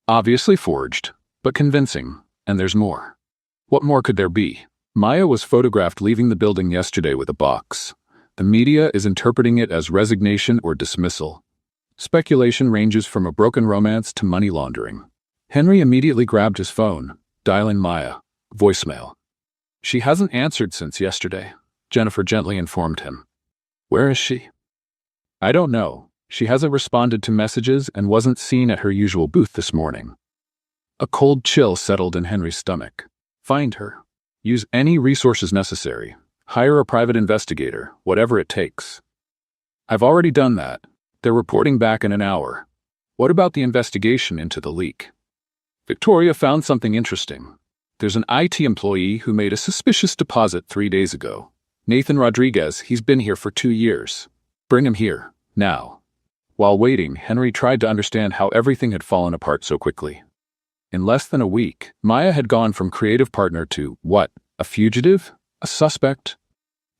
"Obviously forged, but convincing, and there's more." "What more could there be?" "Maya was photographed leaving the building yesterday with a box. The media is interpreting it as resignation or dismissal. Speculation ranges from a broken romance to money laundering." Henry immediately grabbed his phone, dialing Maya. Voicemail. "She hasn't answered since yesterday," Jennifer gently informed him. "Where is she?" "I don't know. She hasn't responded to messages and wasn't seen at her usual booth this morning." A cold chill settled in Henry's stomach. "Find her. Use any resources necessary. Hire a private investigator, whatever it takes." "I've already done that. They're reporting back in an hour." "What about the investigation into the leak?" "Victoria found something interesting. There's an IT employee who made a suspicious deposit 3 days ago. Nathan Rodriguez, he's been here for 2 years. Bring him here, now." While waiting, Henry tried to understand how everything had fallen apart so quickly. In less than a week, Maya had gone from creative partner to, what, a fugitive? A suspect?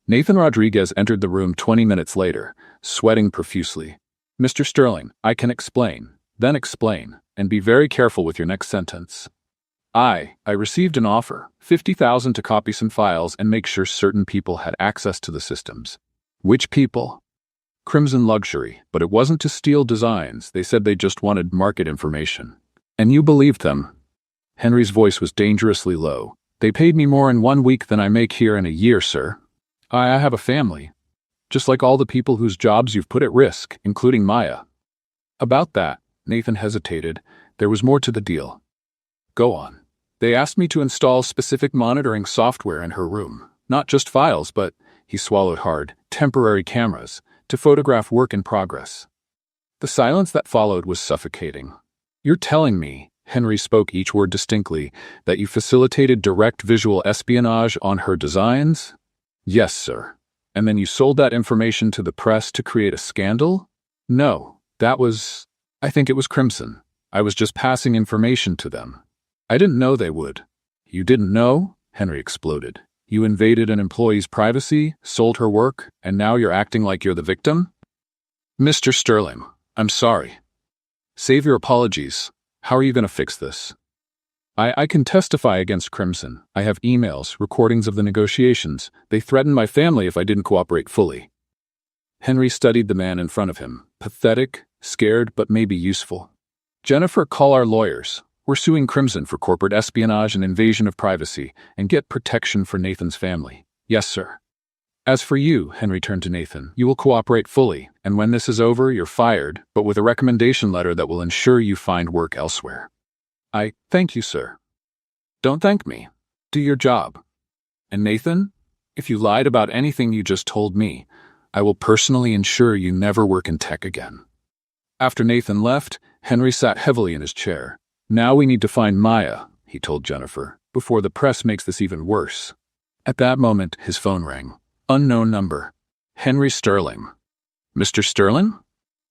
Nathan Rodriguez entered the room 20 minutes later, sweating profusely. "Mr. Sterling, I can explain, then explain, and be very careful with your next sentence. I received an offer, $50,000 to copy some files and make sure certain people had access to the systems." "Which people?" "Crimson Luxury, but it wasn't to steal designs. They said they just wanted market information." "And you believed them?" Henry's voice was dangerously low. "They paid me more in 1 week than I make here in a year, sir. I have a family, just like all the people whose jobs you've put at risk, including Maya." "About that," Nathan hesitated, "there was more to the deal." "Go on." "They asked me to install specific monitoring software in her room. Not just files, but," he swallowed hard, "temporary cameras, to photograph work in progress." The silence that followed was suffocating. "You're telling me," Henry spoke each word distinctly, "that you facilitated direct visual espionage on her designs?" "Yes, sir." "And then you sold that information to the press to create a scandal?" "No, I think it was Crimson. I was just passing information to them. I didn't know they would." "You didn't know?" Henry exploded. "You invaded an employee's privacy, sold her work, and now you're acting like you're the victim?" "Mr. Sterling, I'm sorry." "Save your apologies. How are you going to fix this?" I can testify against Crimson. I have emails, recordings of the negotiations. They threatened my family if I didn't cooperate fully." Henry studied the man in front of him, pathetic, scared, but maybe useful. "Jennifer, call our lawyers. We're suing Crimson for corporate espionage and invasion of privacy, and get protection for Nathan's family." "Yes, sir." "As for you," Henry turned to Nathan, "you will cooperate fully, and when this is over, you're fired, but with a recommendation letter that will ensure you find work elsewhere." "I thank you, sir." "Don't thank me. Do your job. And Nathan, if you lied about anything you just told me, I will personally ensure you never work in tech again." After Nathan left, Henry sat heavily in his chair. "Now we need to find Maya," he told Jennifer, "before the press makes this even worse." At that moment, his phone rang. Unknown number. "Henry Sterling." "Mr. Sterling?"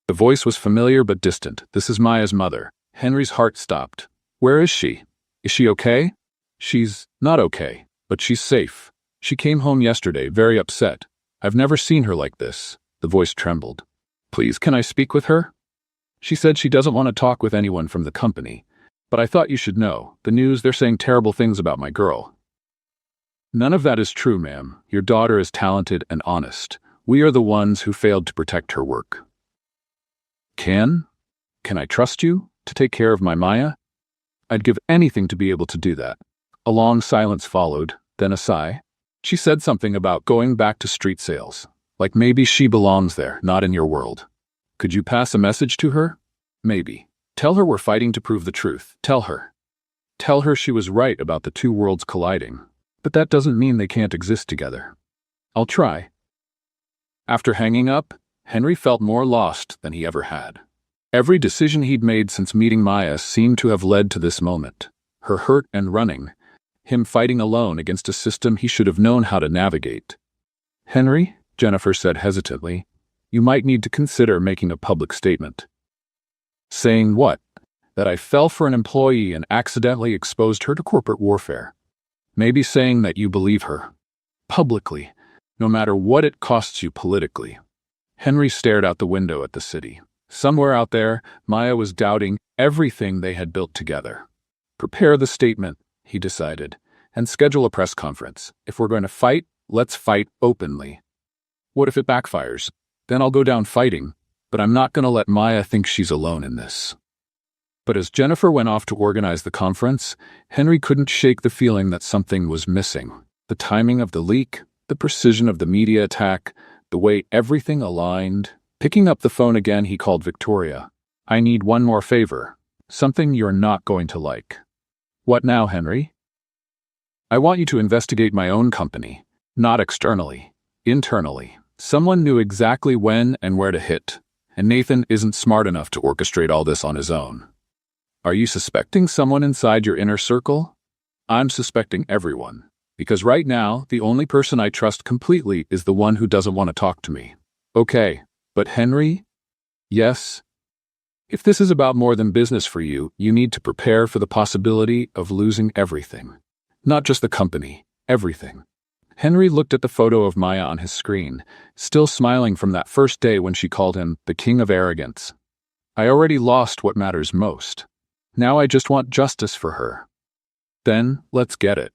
The voice was familiar but distant. "This is Maya's mother." Henry's heart stopped. "Where is she? Is she okay?" "She's not okay, but she's safe. She came home yesterday, very upset. I've never seen her like this." The voice trembled. "Please, can I speak with her?" "She said she doesn't want to talk with anyone from the company. But I thought you should know. The news, they're saying terrible things about my girl." "None of that is true, ma'am. Your daughter is talented and honest. We are the ones who failed to protect her work." Can I trust you to take care of my Maya?" "I'd give anything to be able to do that." A long silence followed, then a sigh. "She said something about going back to street sales. Like maybe she belongs there, not in your world. Could you pass a message to her?" "Maybe. Tell her we're fighting to prove the truth. Tell her. Tell her she was right about the two worlds colliding. But that doesn't mean they can't exist together." "I'll try." After hanging up, Henry felt more lost than he ever had. Every decision he'd made since meeting Maya seemed to have led to this moment. Her hurt and running, him fighting alone against a system he should have known how to navigate. "Henry," Jennifer said hesitantly, "you might need to consider making a public statement." "Saying what?" "That I fell for an employee and accidentally exposed her to corporate warfare. Maybe saying that you believe her. Publicly, no matter what it costs you politically." Henry stared out the window at the city. Somewhere out there, Maya was doubting everything they had built together. "Prepare the statement," he decided, "and schedule a press conference. If we're going to fight, let's fight openly. What if it backfires? Then I'll go down fighting, but I'm not going to let Maya think she's alone in this." But as Jennifer went off to organize the conference, Henry couldn't shake the feeling that something was missing. The timing of the leak, the precision of the media attack, the way everything aligned. Picking up the phone again, he called Victoria. "I need one more favor. Something you're not going to like." "What now, Henry?" "I want you to investigate my own company. Not externally. Internally. Someone knew exactly when and where to hit, and Nathan isn't smart enough to orchestrate all this on his own." "Are you suspecting someone inside your inner circle?" "I'm suspecting everyone, because right now, the only person I trust completely is the one who doesn't want to talk to me." "Okay, but Henry?" "Yes. If this is about more than business for you, you need to prepare for the possibility of losing everything. Not just the company, everything." Henry looked at the photo of Maya on his screen, still smiling from that first day when she called him the king of arrogance. "I already lost what matters most. Now I just want justice for her." "Then, let's get it."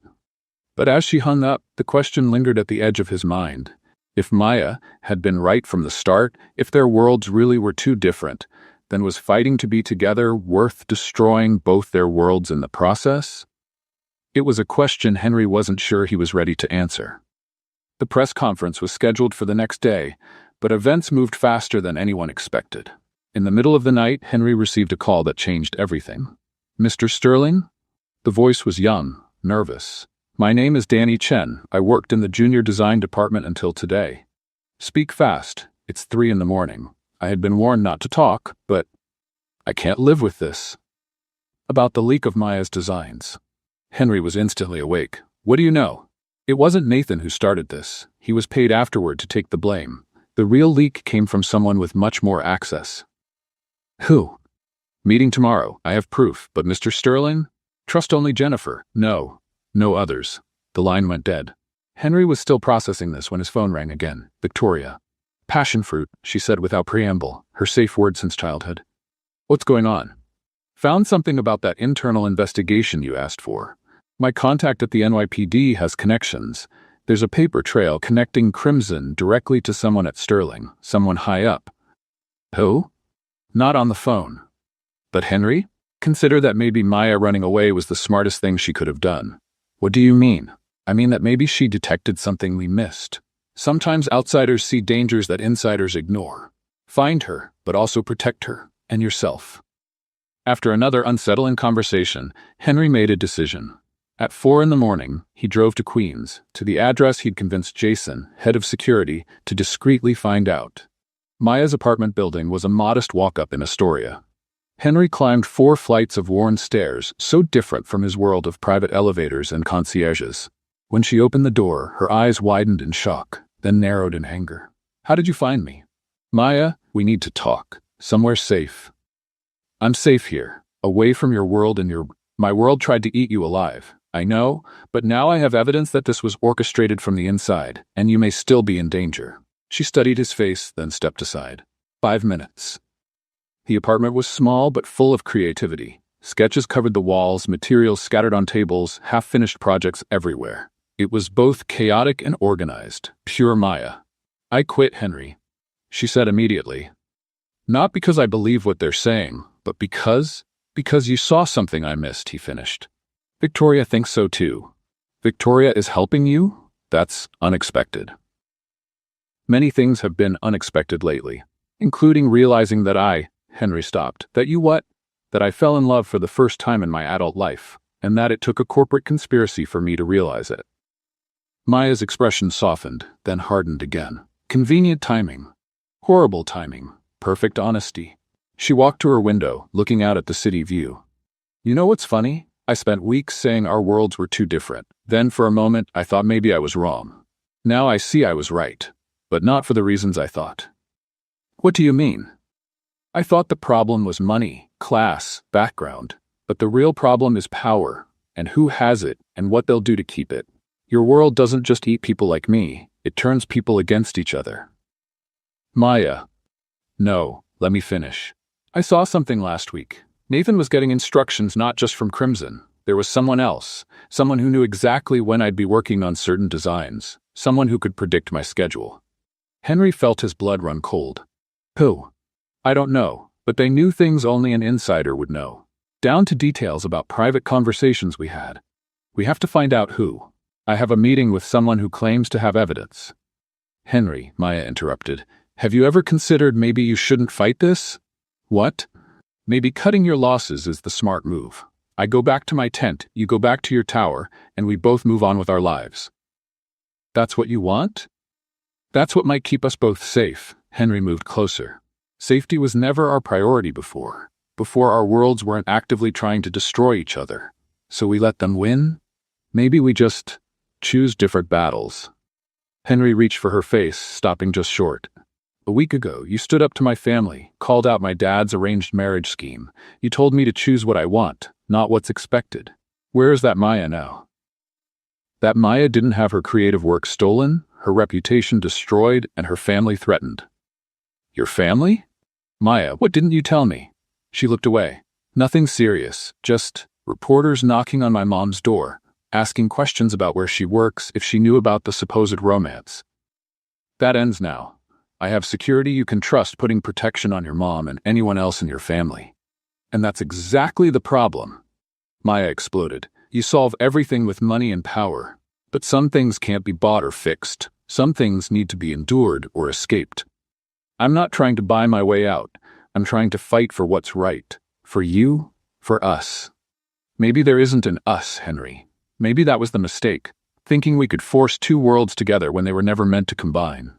But as she hung up, the question lingered at the edge of his mind. If Maya had been right from the start, if their worlds really were too different, then was fighting to be together worth destroying both their worlds in the process? It was a question Henry wasn't sure he was ready to answer. The press conference was scheduled for the next day, but events moved faster than anyone expected. In the middle of the night, Henry received a call that changed everything. "Mr. Sterling?" The voice was young, nervous. "My name is Danny Chen. I worked in the junior design department until today." "Speak fast. It's 3 a.m. I had been warned not to talk, but I can't live with this." "About the leak of Maya's designs." Henry was instantly awake. "What do you know?" "It wasn't Nathan who started this. He was paid afterward to take the blame. The real leak came from someone with much more access." "Who?" "Meeting tomorrow. I have proof, but Mr. Sterling? Trust only Jennifer. No others." The line went dead. Henry was still processing this when his phone rang again. "Victoria." "Passion fruit," she said without preamble, her safe word since childhood. "What's going on?" "Found something about that internal investigation you asked for. My contact at the NYPD has connections. There's a paper trail connecting Crimson directly to someone at Sterling, someone high up." "Who?" "Not on the phone." "But Henry? Consider that maybe Maya running away was the smartest thing she could have done." "What do you mean?" "I mean that maybe she detected something we missed. Sometimes outsiders see dangers that insiders ignore. Find her, but also protect her, and yourself." After another unsettling conversation, Henry made a decision. At 4 a.m, he drove to Queens, to the address he'd convinced Jason, head of security, to discreetly find out. Maya's apartment building was a modest walk-up in Astoria. Henry climbed 4 flights of worn stairs, so different from his world of private elevators and concierges. When she opened the door, her eyes widened in shock, then narrowed in anger. "How did you find me?" "Maya, we need to talk. Somewhere safe." "I'm safe here, away from your world and My world tried to eat you alive. I know, but now I have evidence that this was orchestrated from the inside, and you may still be in danger." She studied his face, then stepped aside. 5 minutes. The apartment was small but full of creativity. Sketches covered the walls, materials scattered on tables, half-finished projects everywhere. It was both chaotic and organized, pure Maya. "I quit, Henry," she said immediately. "Not because I believe what they're saying, but because you saw something I missed," he finished. "Victoria thinks so too." "Victoria is helping you? That's unexpected." "Many things have been unexpected lately, including realizing that Henry stopped. That I fell in love for the first time in my adult life, and that it took a corporate conspiracy for me to realize it." Maya's expression softened, then hardened again. Convenient timing. Horrible timing. Perfect honesty. She walked to her window, looking out at the city view. You know what's funny? I spent weeks saying our worlds were too different. Then for a moment, I thought maybe I was wrong. Now I see I was right, but not for the reasons I thought. What do you mean? I thought the problem was money, class, background, but the real problem is power, and who has it, and what they'll do to keep it. Your world doesn't just eat people like me, it turns people against each other. Maya. No, let me finish. I saw something last week. Nathan was getting instructions not just from Crimson. There was someone else, someone who knew exactly when I'd be working on certain designs, someone who could predict my schedule. Henry felt his blood run cold. Who? I don't know, but they knew things only an insider would know. Down to details about private conversations we had. We have to find out who. I have a meeting with someone who claims to have evidence. Henry, Maya interrupted. Have you ever considered maybe you shouldn't fight this? What? Maybe cutting your losses is the smart move. I go back to my tent, you go back to your tower, and we both move on with our lives. That's what you want? That's what might keep us both safe. Henry moved closer. Safety was never our priority before. Before our worlds weren't actively trying to destroy each other. So we let them win? Maybe we just choose different battles. Henry reached for her face, stopping just short. A week ago, you stood up to my family, called out my dad's arranged marriage scheme. You told me to choose what I want, not what's expected. Where is that Maya now? That Maya didn't have her creative work stolen, her reputation destroyed, and her family threatened. Your family? Maya, what didn't you tell me? She looked away. Nothing serious, just reporters knocking on my mom's door, asking questions about where she works, if she knew about the supposed romance. That ends now. I have security you can trust putting protection on your mom and anyone else in your family. And that's exactly the problem. Maya exploded. You solve everything with money and power. But some things can't be bought or fixed. Some things need to be endured or escaped. I'm not trying to buy my way out. I'm trying to fight for what's right. For you, for us. Maybe there isn't an us, Henry. Maybe that was the mistake, thinking we could force two worlds together when they were never meant to combine.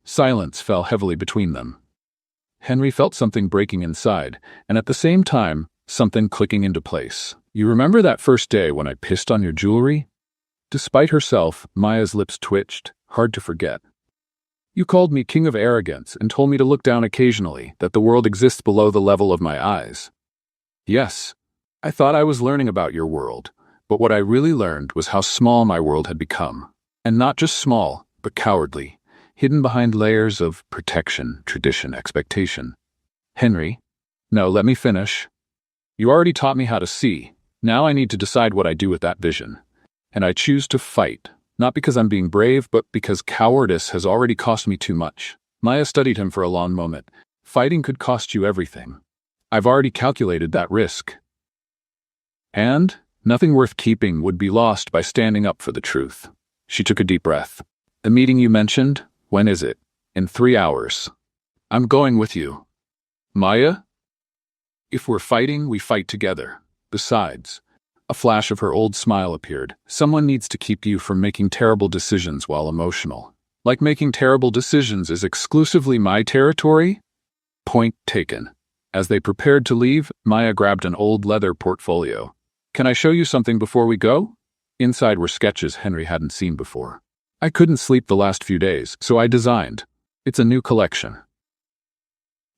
Silence fell heavily between them. Henry felt something breaking inside, and at the same time, something clicking into place. You remember that first day when I pissed on your jewelry? Despite herself, Maya's lips twitched, hard to forget. You called me king of arrogance and told me to look down occasionally, that the world exists below the level of my eyes. Yes, I thought I was learning about your world, but what I really learned was how small my world had become. And not just small, but cowardly, hidden behind layers of protection, tradition, expectation. Henry, no, let me finish. You already taught me how to see. Now I need to decide what I do with that vision. And I choose to fight, not because I'm being brave, but because cowardice has already cost me too much. Maya studied him for a long moment. Fighting could cost you everything. I've already calculated that risk. And nothing worth keeping would be lost by standing up for the truth. She took a deep breath. The meeting you mentioned, when is it? In 3 hours. I'm going with you. Maya? If we're fighting, we fight together. Besides, a flash of her old smile appeared. Someone needs to keep you from making terrible decisions while emotional. Like making terrible decisions is exclusively my territory? Point taken. As they prepared to leave, Maya grabbed an old leather portfolio. Can I show you something before we go? Inside were sketches Henry hadn't seen before. I couldn't sleep the last few days, so I designed. It's a new collection.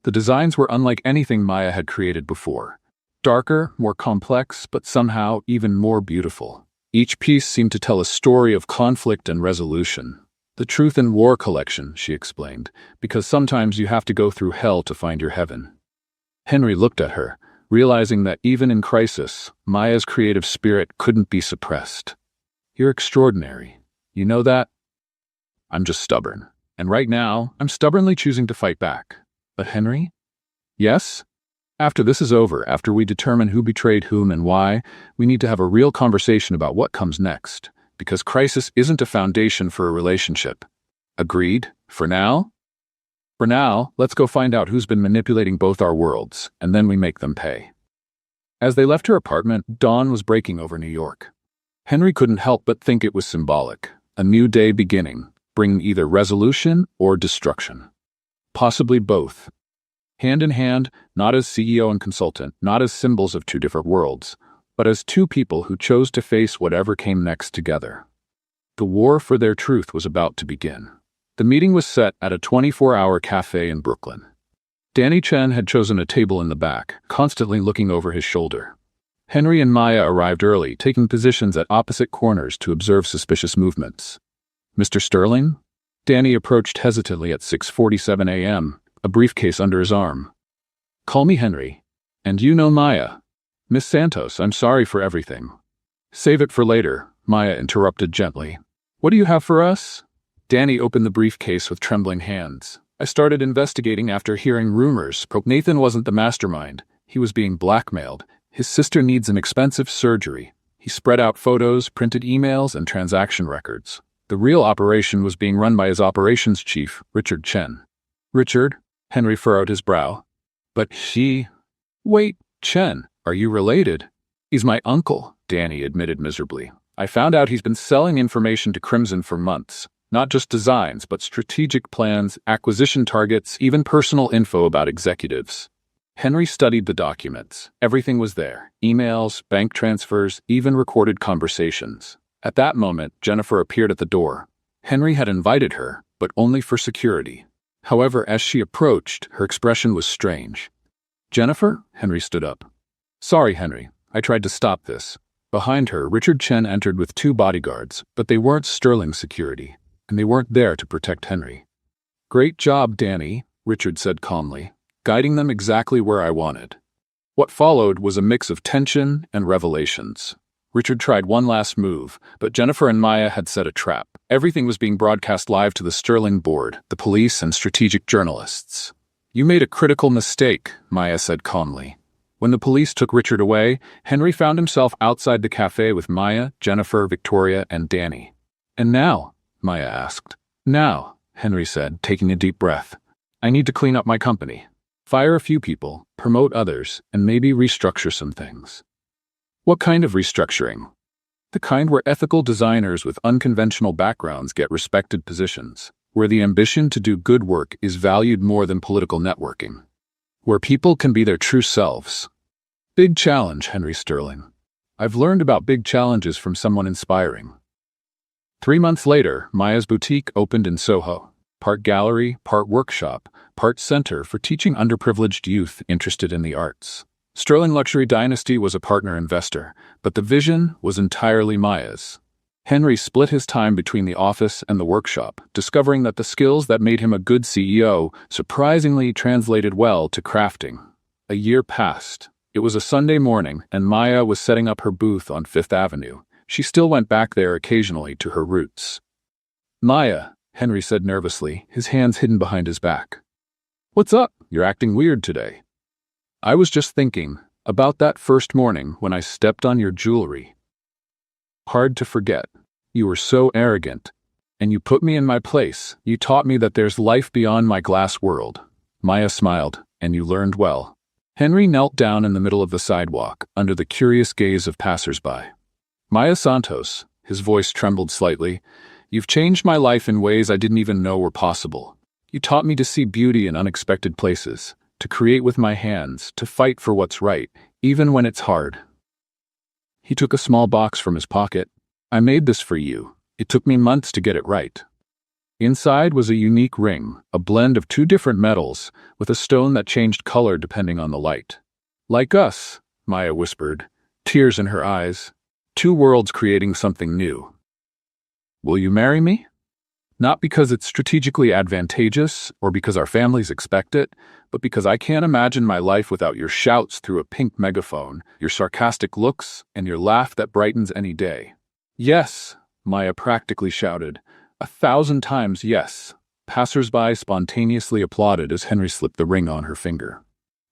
The designs were unlike anything Maya had created before. Darker, more complex, but somehow even more beautiful. Each piece seemed to tell a story of conflict and resolution. The Truth in War collection, she explained, because sometimes you have to go through hell to find your heaven. Henry looked at her, realizing that even in crisis, Maya's creative spirit couldn't be suppressed. You're extraordinary. You know that? I'm just stubborn. And right now, I'm stubbornly choosing to fight back. But Henry? Yes? After this is over, after we determine who betrayed whom and why, we need to have a real conversation about what comes next. Because crisis isn't a foundation for a relationship. Agreed? For now? For now, let's go find out who's been manipulating both our worlds, and then we make them pay. As they left her apartment, dawn was breaking over New York. Henry couldn't help but think it was symbolic. A new day beginning, bringing either resolution or destruction. Possibly both. Hand in hand, not as CEO and consultant, not as symbols of two different worlds, but as two people who chose to face whatever came next together. The war for their truth was about to begin. The meeting was set at a 24-hour cafe in Brooklyn. Danny Chen had chosen a table in the back, constantly looking over his shoulder. Henry and Maya arrived early, taking positions at opposite corners to observe suspicious movements. "Mr. Sterling?" Danny approached hesitantly at 6:47 a.m., a briefcase under his arm. "Call me Henry. And you know Maya." "Miss Santos, I'm sorry for everything." "Save it for later," Maya interrupted gently. "What do you have for us?" Danny opened the briefcase with trembling hands. "I started investigating after hearing rumors. Nathan wasn't the mastermind. He was being blackmailed. His sister needs an expensive surgery." He spread out photos, printed emails, and transaction records. The real operation was being run by his operations chief, Richard Chen. "Richard?" Henry furrowed his brow. "But she—" "Wait, Chen, are you related?" "He's my uncle," Danny admitted miserably. "I found out he's been selling information to Crimson for months. Not just designs, but strategic plans, acquisition targets, even personal info about executives." Henry studied the documents. Everything was there. Emails, bank transfers, even recorded conversations. At that moment, Jennifer appeared at the door. Henry had invited her, but only for security. However, as she approached, her expression was strange. "Jennifer?" Henry stood up. "Sorry, Henry. I tried to stop this." Behind her, Richard Chen entered with 2 bodyguards, but they weren't Sterling security, and they weren't there to protect Henry. "Great job, Danny," Richard said calmly, guiding them exactly where I wanted. What followed was a mix of tension and revelations. Richard tried one last move, but Jennifer and Maya had set a trap. Everything was being broadcast live to the Sterling board, the police, and strategic journalists. "You made a critical mistake," Maya said calmly. When the police took Richard away, Henry found himself outside the cafe with Maya, Jennifer, Victoria, and Danny. "And now?" Maya asked. "Now," Henry said, taking a deep breath. "I need to clean up my company. Fire a few people, promote others, and maybe restructure some things." "What kind of restructuring?" "The kind where ethical designers with unconventional backgrounds get respected positions, where the ambition to do good work is valued more than political networking, where people can be their true selves." "Big challenge, Henry Sterling. I've learned about big challenges from someone inspiring." 3 months later, Maya's boutique opened in Soho. Part gallery, part workshop, part center for teaching underprivileged youth interested in the arts. Sterling Luxury Dynasty was a partner investor, but the vision was entirely Maya's. Henry split his time between the office and the workshop, discovering that the skills that made him a good CEO surprisingly translated well to crafting. A year passed. It was a Sunday morning, and Maya was setting up her booth on Fifth Avenue. She still went back there occasionally to her roots. "Maya," Henry said nervously, his hands hidden behind his back. "What's up? You're acting weird today." "I was just thinking about that first morning when I stepped on your jewelry. Hard to forget. You were so arrogant. And you put me in my place. You taught me that there's life beyond my glass world." Maya smiled, "And you learned well." Henry knelt down in the middle of the sidewalk, under the curious gaze of passers-by. "Maya Santos," his voice trembled slightly, "you've changed my life in ways I didn't even know were possible. You taught me to see beauty in unexpected places, to create with my hands, to fight for what's right, even when it's hard." He took a small box from his pocket. "I made this for you. It took me months to get it right." Inside was a unique ring, a blend of 2 different metals, with a stone that changed color depending on the light. "Like us," Maya whispered, tears in her eyes. "2 worlds creating something new. Will you marry me? Not because it's strategically advantageous or because our families expect it, but because I can't imagine my life without your shouts through a pink megaphone, your sarcastic looks, and your laugh that brightens any day." "Yes," Maya practically shouted. 1,000 times yes. Passers-by spontaneously applauded as Henry slipped the ring on her finger.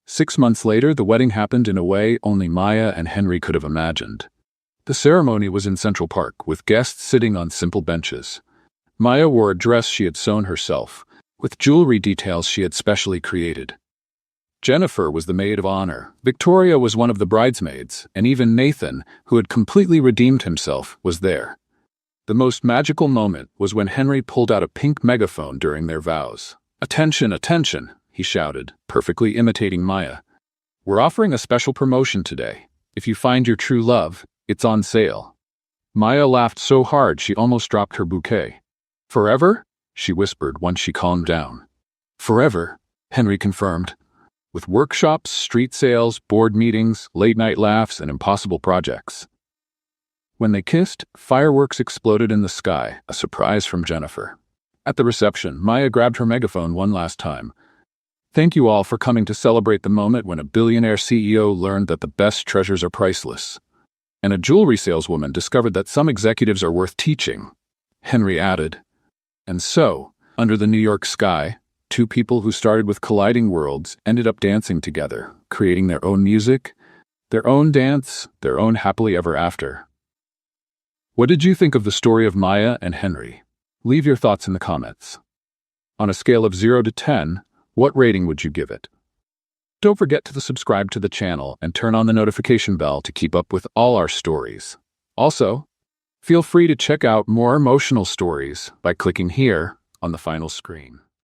6 months later, the wedding happened in a way only Maya and Henry could have imagined. The ceremony was in Central Park, with guests sitting on simple benches. Maya wore a dress she had sewn herself, with jewelry details she had specially created. Jennifer was the maid of honor, Victoria was one of the bridesmaids, and even Nathan, who had completely redeemed himself, was there. The most magical moment was when Henry pulled out a pink megaphone during their vows. "Attention, attention!" he shouted, perfectly imitating Maya. "We're offering a special promotion today. If you find your true love, it's on sale." Maya laughed so hard she almost dropped her bouquet. "Forever?" she whispered once she calmed down. "Forever," Henry confirmed. "With workshops, street sales, board meetings, late-night laughs, and impossible projects." When they kissed, fireworks exploded in the sky, a surprise from Jennifer. At the reception, Maya grabbed her megaphone one last time. "Thank you all for coming to celebrate the moment when a billionaire CEO learned that the best treasures are priceless. And a jewelry saleswoman discovered that some executives are worth teaching," Henry added. And so, under the New York sky, two people who started with colliding worlds ended up dancing together, creating their own music, their own dance, their own happily ever after. What did you think of the story of Maya and Henry? Leave your thoughts in the comments. On a scale of 0 to 10, what rating would you give it? Don't forget to subscribe to the channel and turn on the notification bell to keep up with all our stories. Also, feel free to check out more emotional stories by clicking here on the final screen.